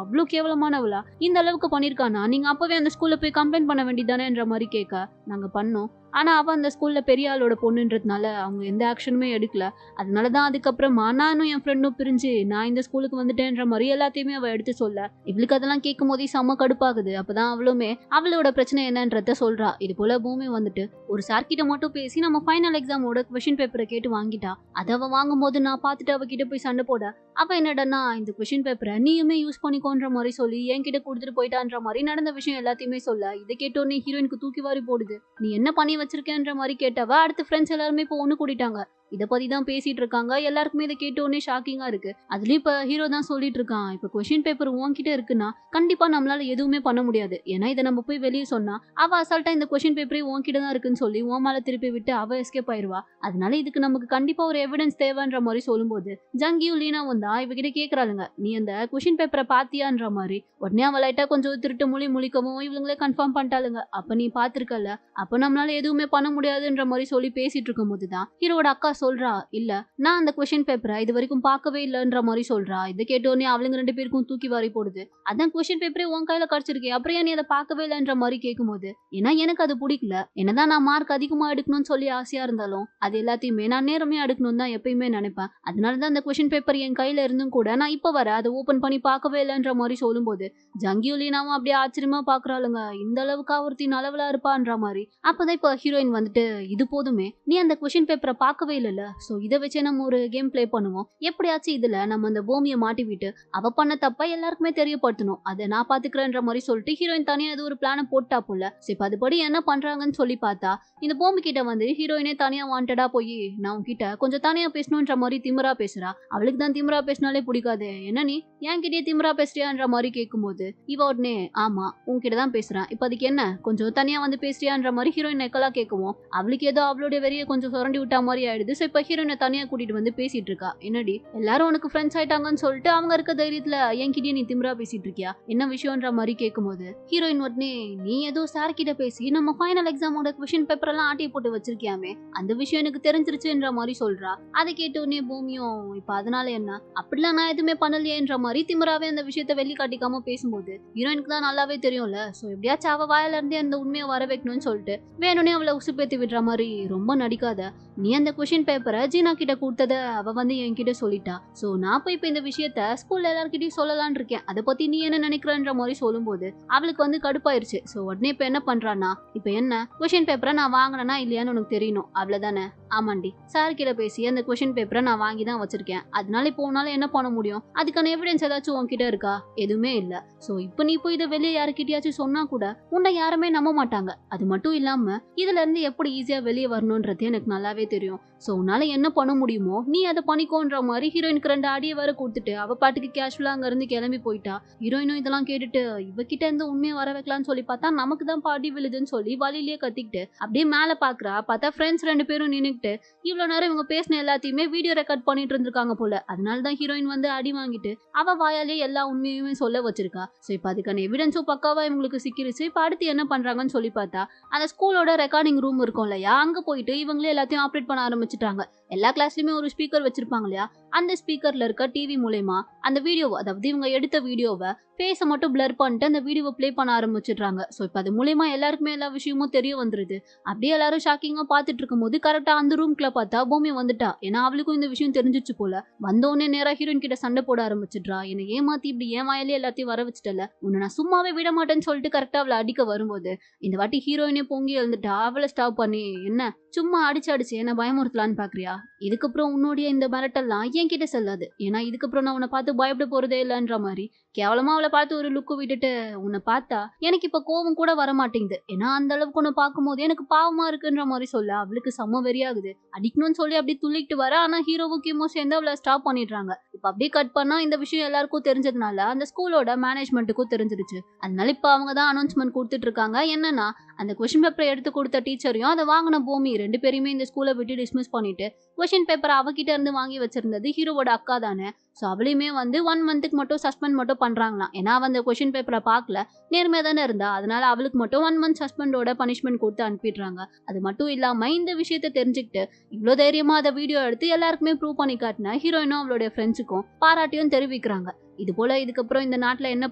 அவ்வளவு கேவலமானவளா? இந்த அளவுக்கு பண்ணிருக்கானா? நீங்க அப்பவே அந்த ஸ்கூல்ல போய் கம்ப்ளைண்ட் பண்ண வேண்டியதானேன்ற மாதிரி கேட்க, நாங்க பண்ணோம். ஆனா அவ அந்த ஸ்கூல்ல பெரிய ஆளோட பொண்ணுன்றதுனால அவங்க எந்த ஆக்ஷனுமே எடுக்கல. அதனாலதான் அதுக்கப்புறமா நானும் என் ஃப்ரெண்டும் பிரிஞ்சு நான் இந்த ஸ்கூலுக்கு வந்துட்டேன்ற மாதிரி எல்லாத்தையுமே அவ எடுத்து சொல்ல, இவளுக்கு அதெல்லாம் கேட்கும் போதே செம்ம கடுப்பாகுது. அப்பதான் அவளுமே அவளோட பிரச்சனை என்னன்றத சொல்றா. இது போல பூமி வந்துட்டு ஒரு சார் கிட்ட மட்டும் பேசி நம்ம ஃபைனல் எக்ஸாமோட கொஸ்டின் பேப்பரை கேட்டு வாங்கிட்டா. அதை அவ வாங்கும்போது நான் பார்த்துட்டு அவகிட்ட போய் சண்டை போட, அவ என்னடனா இந்த கொஸ்டின் பேப்பரை நீயுமே யூஸ் பண்ணிக்கோன்ற மாதிரி சொல்லி என்கிட்ட கொடுத்துட்டு போயிட்டான்ற மாதிரி நடந்த விஷயம் எல்லாத்தையுமே சொல்ல, இதை கேட்டோன்னே ஹீரோயினுக்கு தூக்கி வாரி போடுது. நீ என்ன பண்ணி வச்சிருக்கேன்ற மாதிரி கேட்டவ அடுத்து ஃப்ரெண்ட்ஸ் எல்லாருமே இப்போ ஒண்ணு கூட்டிட்டாங்க. இத பத்தி தான் பேசிட்டு இருக்காங்க. எல்லாருக்குமே இதை கேட்டோன்னே ஷாக்கிங்கா இருக்கு. அதுலயும் இப்ப ஹீரோ தான் சொல்லிட்டு இருக்கான், இப்ப கொஸ்டின் பேப்பர் உன்கிட்ட இருக்குன்னா கண்டிப்பா நம்மளால எதுவுமே பண்ண முடியாது. ஏன்னா இதை நம்ம போய் வெளியே சொன்னா அவ அசால்ட்டா இந்த கொஸ்டின் பேப்பரே உன்கிட்ட தான் இருக்குன்னு சொல்லி உன் மேல திருப்பி விட்டு அவ எஸ்கேப் ஆயிருவா. அதனால இதுக்கு நமக்கு கண்டிப்பா ஒரு எவிடன்ஸ் தேவைன்ற மாதிரி சொல்லும்போது ஜங்கியும் லீனாவும் தான் இவகிட்ட கேக்குறாளுங்க, நீ அந்த கொஸ்டின் பேப்பரை பாத்தியான்ற மாதிரி. உடனே அவ லைட்டா கொஞ்சம் திருட்டு முழிக்கவும் இவங்களே கன்ஃபார்ம் பண்ணிட்டாளுங்க. அப்ப நீ பாத்திருக்கல, அப்ப நம்மளால எதுவுமே பண்ண முடியாதுன்ற மாதிரி சொல்லி பேசிட்டு இருக்கும் போதுதான் ஹீரோட அக்கா சொல்றா, இல்ல நான் அந்த கொஸ்டின் பேப்பரை இது வரைக்கும் பார்க்கவே இல்லைன்ற மாதிரி சொல்றா. இதை கேட்டோன்னே அவளுங்க 2 பேருக்கும் தூக்கி வாரி போடுது. அதான் கொஸ்டின் பேப்பரே உன் கையில கிடைச்சிருக்கே, அப்புறம் ஏன் நீ அதை பார்க்கவே இல்லைன்ற மாதிரி கேட்கும்போது, ஏன்னா எனக்கு அது பிடிக்கல. என்னதான் நான் மார்க் அதிகமா எடுக்கணும்னு சொல்லி ஆசையா இருந்தாலும் அது எல்லாத்தையுமே நான் நேர்மையா எடுக்கணும்னு தான் எப்பயுமே நினைப்பேன். அதனாலதான் அந்த கொஸ்டின் பேப்பர் என் கையில இருந்தும் கூட நான் இப்ப வர அதை ஓபன் பண்ணி பார்க்கவே இல்லைன்ற மாதிரி சொல்லும்போது ஜங்கியும் லீனாவும் அப்படியே ஆச்சரியமா பாக்குறாளுங்க. இந்த அளவுக்கு ஒருத்தி அளவுல இருப்பான்ற மாதிரி. அப்பதான் இப்ப ஹீரோயின் வந்துட்டு, இது போதுமே, நீ அந்த கொஸ்டின் பேப்பரை பார்க்கவே இல்ல, சோ இதை வச்சே நம்ம ஒரு கேம் பிளே பண்ணுவோம். எப்படியாச்சும் இதுல நம்ம அந்த பூமியை மாட்டி விட்டு அவ பண்ண தப்பா எல்லாருக்குமே தெரியப்படுத்தணும். அதை நான் பாத்துக்கிறேன்ற மாதிரி சொல்லிட்டு ஹீரோயின் தனியா ஏதோ ஒரு பிளான போட்டா போல. சரி அதுபடி என்ன பண்றாங்கன்னு சொல்லி பார்த்தா இந்த பூமி கிட்ட வந்து ஹீரோயினே தனியா வாண்டடா போய் நான் உன்கிட்ட கொஞ்சம் தனியா பேசணும்ன்ற மாதிரி திமிரா பேசுறா. அவளுக்கு தான் திமிரா பேசினாலே பிடிக்காது. என்ன நீ என்கிட்டயே திமிரா பேசுறியான்ற மாதிரி கேட்கும்போது இவ உடனே, ஆமா உன்கிட்ட தான் பேசுறேன், இப்ப அதுக்கு என்ன, கொஞ்சம் தனியா வந்து பேசுறியான்ற மாதிரி ஹீரோயின் நெக்கலா கேட்கவும் அவளுக்கு ஏதோ அவளுடைய வெறிய கொஞ்சம் சுரண்டி விட்டா மாதிரி ஆயிடுது. சோ இப்ப ஹீரோயினை தனியா கூட்டிட்டு வந்து பேசிட்டு இருக்கா. என்னடி எல்லாரும் உனக்கு ஃப்ரெண்ட்ஸ் ஆயிட்டாங்கன்னு சொல்லிட்டு அவங்க இருக்க தைரியத்துல என்கிட்டயே நீ திமிரா பேசிட்டு இருக்கியா, என்ன விஷயம்ன்ற மாதிரி கேட்கும்போது ஹீரோயின் உடனே, நீ ஏதோ சார் கிட்ட பேசி நம்ம ஃபைனல் எக்ஸாமோட கொஸ்டின் பேப்பர் எல்லாம் ஆட்டி போட்டு வச்சிருக்கியாமே, அந்த விஷயம் எனக்கு தெரிஞ்சிருச்சுன்ற மாதிரி சொல்றா. அதை கேட்ட உடனே பூமியும், இப்ப அதனால என்ன, அப்படிலாம் நான் எதுவுமே பண்ணலையேன்ற மாதிரி திமிராவே அந்த விஷயத்த வெளி காட்டிக்காம பேசும்போது ஹீரோயினுக்கு தான் நல்லாவே தெரியும்ல. சோ எப்படியாச்சும் அவ வாயில இருந்தே அந்த உண்மையை வர வைக்கணும்னு சொல்லிட்டு வேணும்னே அவளை உசுப்பேத்தி விடுற மாதிரி, ரொம்ப நடிக்காத, நீ அந்த கொஸ்டின் பேப்பரை ஜீனா கிட்ட கொடுத்தத அவ வந்து என்கிட்ட சொல்லிட்டா. சோ நான் போய் இப்ப இந்த விஷயத்த ஸ்கூல்ல எல்லார்கிட்டயும் சொல்லலாம்னு இருக்கேன். அதை பத்தி நீ என்ன நினைக்கிறன்ற மாதிரி சொல்லும்போது அவளுக்கு வந்து கடுப்பாயிருச்சு. சோ உடனே இப்ப என்ன பண்றான்னா, இப்ப என்ன கொஸ்டின் பேப்பரை நான் வாங்கினா இல்லையான்னு உனக்கு தெரியணும் அவ்வளவுதானே. ஆமாண்டி, சார் கிட்ட பேசி அந்த கொஸ்டின் பேப்பரை நான் வாங்கி தான் வச்சிருக்கேன். அதனால இப்போ உன்னால என்ன பண்ண முடியும், அதுக்கான எவிடன்ஸ் ஏதாச்சும் உன்கிட்ட இருக்கா, எதுவுமே இல்ல. சோ இப்ப நீ போய் இதை வெளியே யாருக்கிட்டயாச்சும் சொன்னா கூட உன்னை யாருமே நம்ப மாட்டாங்க. அது மட்டும் இல்லாம இதுல இருந்து எப்படி ஈஸியா வெளியே வரணும்ன்றது எனக்கு நல்லாவே தெரியும். சோ உன்னால என்ன பண்ண முடியுமோ நீ அதை பண்ணிக்கோன்ற மாதிரி ஹீரோயினுக்கு 2 அடியை வர கொடுத்துட்டு அவ பாட்டுக்கு கேஷுவலா அங்க இருந்து கிளம்பி போயிட்டா. ஹீரோயினும் இதெல்லாம் கேட்டுட்டு இவகிட்ட இருந்து உண்மையை வர வைக்கலாம்னு சொல்லி பார்த்தா நமக்கு தான் பாடி விழுதுன்னு சொல்லி வழியிலேயே கத்திக்கிட்டு அப்படியே மேல பாக்குறா. பார்த்தா ஃப்ரெண்ட்ஸ் 2 பேரும் நின்னுக்கிட்டு இவ்வளவு நேரம் இவங்க பேசின எல்லாத்தையுமே வீடியோ ரெக்கார்ட் பண்ணிட்டு இருந்திருக்காங்க போல. அதனாலதான் ஹீரோயின் வந்து அடி வாங்கிட்டு அவ வாயாலே எல்லா உண்மையுமே சொல்ல வச்சிருக்கா. சோ இப்ப அதுக்கான எவிடன்ஸும் பக்காவா இவங்களுக்கு சிக்கிருச்சு. இப்ப அடுத்து என்ன பண்றாங்கன்னு சொல்லி பார்த்தா அந்த ஸ்கூலோட ரெக்கார்டிங் ரூம் இருக்கும் இல்லையா, அங்க போயிட்டு இவங்களே எல்லாத்தையும் ஆப்ரேட் பண்ண ஆரம்பிச்சுட்டாங்க. எல்லா கிளாஸ்லயுமே ஒரு ஸ்பீக்கர் வச்சிருப்பாங்க இல்லையா, அந்த ஸ்பீக்கர்ல இருக்க டிவி மூலமா அந்த வீடியோ, அதாவது இவங்க எடுத்த வீடியோவை ஃபேஸை மட்டும் பிளர் பண்ணிட்டு அந்த வீடியோவை ப்ளே பண்ண ஆரம்பிச்சிடுறாங்க. ஸோ இப்போ அது மூலமா எல்லாருக்குமே எல்லா விஷயமும் தெரிய வந்துருது. அப்படியே எல்லாரும் ஷாக்கிங்கா பார்த்துட்டு இருக்கும் போது கரெக்டா அந்த ரூம்குள்ள பார்த்தா பூமி வந்துட்டா. ஏன்னா அவளுக்கும் இந்த விஷயம் தெரிஞ்சிச்சு போல. வந்தோடனே நேரா ஹீரோயின் கிட்ட சண்டை போட ஆரம்பிச்சிடுறா. என்னை ஏமாத்தி இப்படி ஏன் வாயிலே எல்லாத்தையும் வர வச்சுட்டல, உன்னை நான் சும்மாவே விட மாட்டேன்னு சொல்லிட்டு கரெக்டா அவளை அடிக்க வரும்போது இந்த வாட்டி ஹீரோயினே பொங்கி எழுந்துட்டா. அவளை ஸ்டாப் பண்ணி, என்ன சும்மா அடிச்சு என்ன பயமுறுத்தலான்னு பாக்குறியா, இதுக்கப்புறம் உன்னுடைய இந்த மிரட்டெல்லாம் என்கிட்ட சொல்லாது. ஏன்னா இதுக்கப்புறம் நான் உன்னை பார்த்து பயப்பட போறதே இல்லைன்ற மாதிரி கேவலமா அவளை பார்த்து ஒரு லுக்கு விட்டுட்டு, உன்னை பார்த்தா எனக்கு இப்ப கோவம் கூட வரமாட்டேங்குது. ஏன்னா அந்த அளவுக்கு உன்னை பார்க்கும்போது எனக்கு பாவமா இருக்குன்ற மாதிரி சொல்ல அவளுக்கு செம்ம வெறியாகுது. அடிக்கணும்னு சொல்லி அப்படியே துள்ளிக்கிட்டு வர, ஆனா ஹீரோவும் கிம்மும் சேர்ந்து அவளை ஸ்டாப் பண்ணிடுறாங்க. இப்ப அப்படியே கட் பண்ணா இந்த விஷயம் எல்லாருக்கும் தெரிஞ்சதுனால அந்த ஸ்கூலோட மேனேஜ்மெண்ட்டுக்கும் தெரிஞ்சிருச்சு. அதனால இப்ப அவங்க தான் அனௌன்ஸ்மெண்ட் கொடுத்துட்டு இருக்காங்க. என்னன்னா, அந்த கொஸ்டின் பேப்பரை எடுத்து கொடுத்த டீச்சரையும் அதை வாங்கின பூமி 2 பேரையுமே இந்த ஸ்கூலை விட்டு டிஸ்மிஸ் பண்ணிட்டு, கொஸ்டின் பேப்பரை அவகிட்ட இருந்து வாங்கி வச்சிருந்தது ஹீரோவோட அக்கா தானே. ஸோ அவளையுமே வந்து 1 மந்த்துக்கு மட்டும் சஸ்பெண்ட் மட்டும் பண்றாங்களாம். ஏன்னா அவ அந்த கொஸ்டின் பேப்பரை பார்க்கல, நேர்மையா தானே இருந்தா. அதனால அவளுக்கு மட்டும் 1 மந்த் சஸ்பெண்டோட பனிஷ்மெண்ட் கொடுத்து அனுப்பிடுறாங்க. அது மட்டும் இல்லாம இந்த விஷயத்தை தெரிஞ்சுக்கிட்டு இவ்வளோ தைரியமா அதை வீடியோ எடுத்து எல்லாருக்குமே ப்ரூவ் பண்ணி காட்டின ஹீரோயினும் அவளுடைய ஃப்ரெண்ட்ஸுக்கும் பாராட்டியும் தெரிவிக்கிறாங்க. இது போல இதுக்கப்புறம் இந்த நாட்டில் என்ன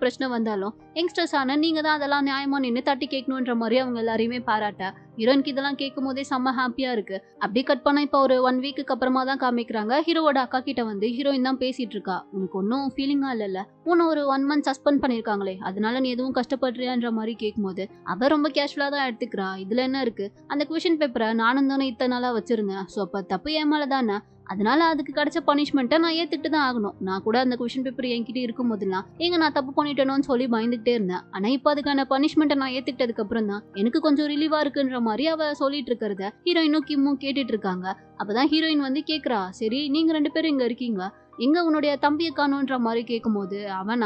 பிரச்சனை வந்தாலும் யங்ஸ்டர்ஸான நீங்க தான் அதெல்லாம் நியாயமா நின்று தட்டி கேட்கணுன்ற மாதிரி அவங்க எல்லாரையுமே பாராட்ட ஹீரோயினுக்கு இதெல்லாம் கேட்கும் போதே செம்ம ஹாப்பியா இருக்கு. அப்படியே கட் பண்ண இப்போ ஒரு 1 வீக்கு அப்புறமா தான் காமிக்கிறாங்க. ஹீரோவோட அக்கா கிட்ட வந்து ஹீரோயின் தான் பேசிட்டு இருக்கா. உனக்கு ஒன்றும் ஃபீலிங்கா இல்லைல்ல, உன்னை ஒரு 1 மந்த் சஸ்பெண்ட் பண்ணிருக்காங்களே, அதனால நீ எதுவும் கஷ்டப்படுறியான்ற மாதிரி கேட்கும்போது அவ ரொம்ப கேஷுவலா தான் எடுத்துக்கிறா. இதுல என்ன இருக்கு, அந்த கொஸ்டின் பேப்பரை நானும் தானே இத்தனை நாளா வச்சிருந்தேன். ஸோ அப்ப தப்பு ஏன் மேல தானே, அதனால அதுக்கு கிடைச்ச பனிஷ்மெண்ட்டை நான் ஏத்துக்கிட்டு தான் ஆகணும். நான் கூட அந்த கொஸ்டின் பேப்பர் என்கிட்ட இருக்கும் போதெல்லாம் எங்க நான் தப்பு பண்ணிட்டேனோன்னு சொல்லி பயந்துகிட்டே இருந்தேன். ஆனா இப்போ அதுக்கான பனிஷ்மெண்ட்டை நான் ஏத்துக்கிட்டதுக்கு அப்புறம் தான் எனக்கு கொஞ்சம் ரிலீவா இருக்குன்ற மாதிரி அவ சொல்லிட்டு இருக்கிறத ஹீரோயினும் கிம்மும் கேட்டுட்டு இருக்காங்க. அப்பதான் ஹீரோயின் வந்து கேக்குறா, சரி நீங்க 2 பேரும் இங்க இருக்கீங்க, எங்க உன்னுடைய தம்பியை காணோன்ற மாதிரி கேட்கும்போது அவன்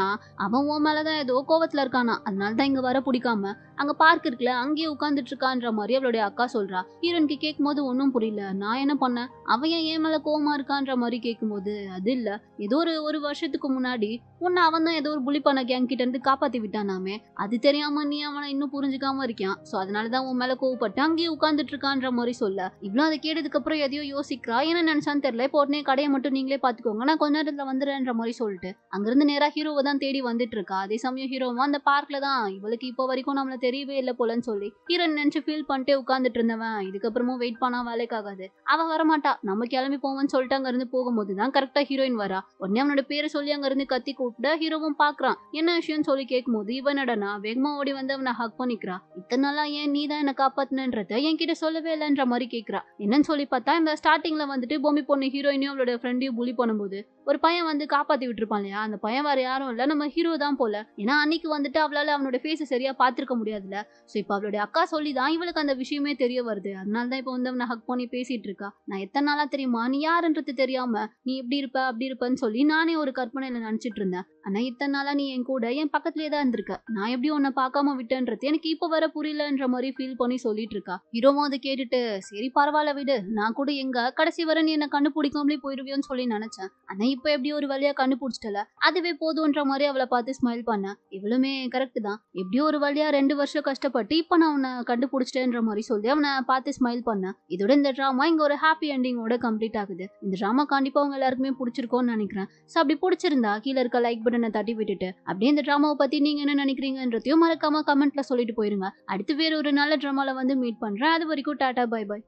உன் மேலதான் ஏதோ கோவத்துல இருக்கானா, அதனாலதான் இங்க வர பிடிக்காம அங்க பார்க் இருக்குல்ல அங்கேயே உட்காந்துட்டு இருக்கான்ற மாதிரி அவளுடைய அக்கா சொல்றா. ஹீரோனுக்கு கேட்கும் போது ஒன்னும் புரியல. நான் என்ன பண்ணேன், அவன் ஏன் மேல கோவமா இருக்கான்ற மாதிரி கேட்கும்போது, அது இல்ல, ஏதோ ஒரு வருஷத்துக்கு முன்னாடி உன்னை அவன் தான் ஏதோ ஒரு புலி பண்ண கேங் கிட்ட இருந்து காப்பாத்தி விட்டானாமே, அது தெரியாம நீ அவனை இன்னும் புரிஞ்சுக்காம இருக்கான். சோ அதனாலதான் உன் மேல கோவப்பட்டு அங்கேயே உட்காந்துட்டு இருக்கான்ற மாதிரி சொல்ல இவ்வளவு அதை கேட்டதுக்கு அப்புறம் எதையோ யோசிக்கிறா. என்ன நினைச்சான்னு தெரியல. இப்போ உடனே கடையை மட்டும் நீங்களே பாத்துக்கோங்க, நான் கொஞ்ச நேரத்துல வந்துடுறேன்ற மாதிரி சொல்லிட்டு அங்கிருந்து நேரா ஹீரோவை தான் தேடி வந்துட்டு இருக்கா. அதே சமயம் ஹீரோவும் அந்த பார்க்ல தான் இவளுக்கு இப்போ வரைக்கும் நம்மள தெரியவே இல்லை போலன்னு சொல்லி ஹீரோயின் நினைச்சு ஃபீல் பண்ணிட்டே உட்காந்துட்டு இருந்தவன் இதுக்கப்புறமும் வெயிட் பண்ணா வேலைக்காகாது, அவ வரமாட்டா, நம்ம கிளம்பி போவோம்னு சொல்லிட்டு அங்க இருந்து போகும்போது தான் கரெக்டா ஹீரோயின் வரா. உடனே அவனோட பேரை சொல்லி அங்க இருந்து கத்தி கூப்பிட ஹீரோவும் பாக்குறான். என்ன விஷயம்னு சொல்லி கேட்கும்போது இவனடனா வேகமா ஓடி வந்து அவனை ஹக் பண்ணிக்கிறா. இத்தனை நாளா ஏன் நீ தான் என்ன காப்பாத்தினன்றத என்கிட்ட சொல்லவே இல்லைன்ற மாதிரி கேட்கிறா. என்னன்னு சொல்லி பார்த்தா இந்த ஸ்டார்டிங்ல வந்துட்டு பொம்மி பொண்ணு ஹீரோயினையும் அவளோட ஃப்ரெண்டையும் புலி பண்ணும்போது ஒரு பையன் வந்து காப்பாத்தி விட்டுருப்பான் இல்லையா, அந்த பையன் வேற யாரும் இல்ல, நம்ம ஹீரோ தான் போல. ஏன்னா அன்னைக்கு வந்துட்டு அவளால அவனோட ஃபேஸை சரியா பாத்துருக்க முடியாதுல்ல. சோ இப்ப அவளுடைய அக்கா சொல்லி தான் இவளுக்கு அந்த விஷயமே தெரிய வருது. அதனாலதான் இப்ப வந்து அவனை ஹக் பண்ணி பேசிட்டு இருக்கா. நான் எத்தனை நாளா தெரியுமா நீ யாருன்றது தெரியாம நீ இப்படி இருப்ப அப்படி இருப்பன்னு சொல்லி நானே ஒரு கற்பனையில நினைச்சிட்டு இருந்தேன். ஆனா இத்தனை நாளா நீ என் கூட என் பக்கத்துலயே தான் இருந்திருக்க, நான் எப்படி உன்னை பார்க்காம விட்டேன்றது எனக்கு இப்ப வர புரியலன்ற மாதிரி ஃபீல் பண்ணி சொல்லிட்டு இருக்கா. ஹீரோவும் அதை கேட்டுட்டு சரி பரவாயில்ல விடு, நான் கூட எங்க கடைசி வரை நீ என்ன கண்டுபிடிக்காமலே போயிருவியோன்னு சொல்லி நினைச்சேன். ஆனா இப்ப எப்படி ஒரு வழியா கண்டுபிடிச்சிட்டல, அதுவே போதும்ன்ற மாதிரி அவளை பார்த்து ஸ்மைல் பண்ண இவளுமே கரெக்ட் தான், எப்படியோ ஒரு வழியா 2 வருஷம் கஷ்டப்பட்டு இப்ப நான் உன்னை கண்டுபிடிச்சிட்டேன்ற மாதிரி சொல்லி அவனை பார்த்து ஸ்மைல் பண்ண. இதோட இந்த டிராமா இங்க ஒரு ஹாப்பி எண்டிங்கோட கம்ப்ளீட் ஆகுது. இந்த டிராமா கண்டிப்பா அவங்க எல்லாருக்குமே பிடிச்சிருக்கும்னு நினைக்கிறேன். சோ அப்படி பிடிச்சிருந்தா கீழே இருக்க லைக் பட்டனை தட்டி விட்டுட்டு அப்படியே இந்த டிராமாவை பத்தி நீங்க என்ன நினைக்கிறீங்கன்றதையும் மறக்காம கமெண்ட்ல சொல்லிட்டு போயிருங்க. அடுத்து வேற ஒரு நல்ல டிராமால வந்து மீட் பண்றேன். அது வரைக்கும் டாடா பை பை.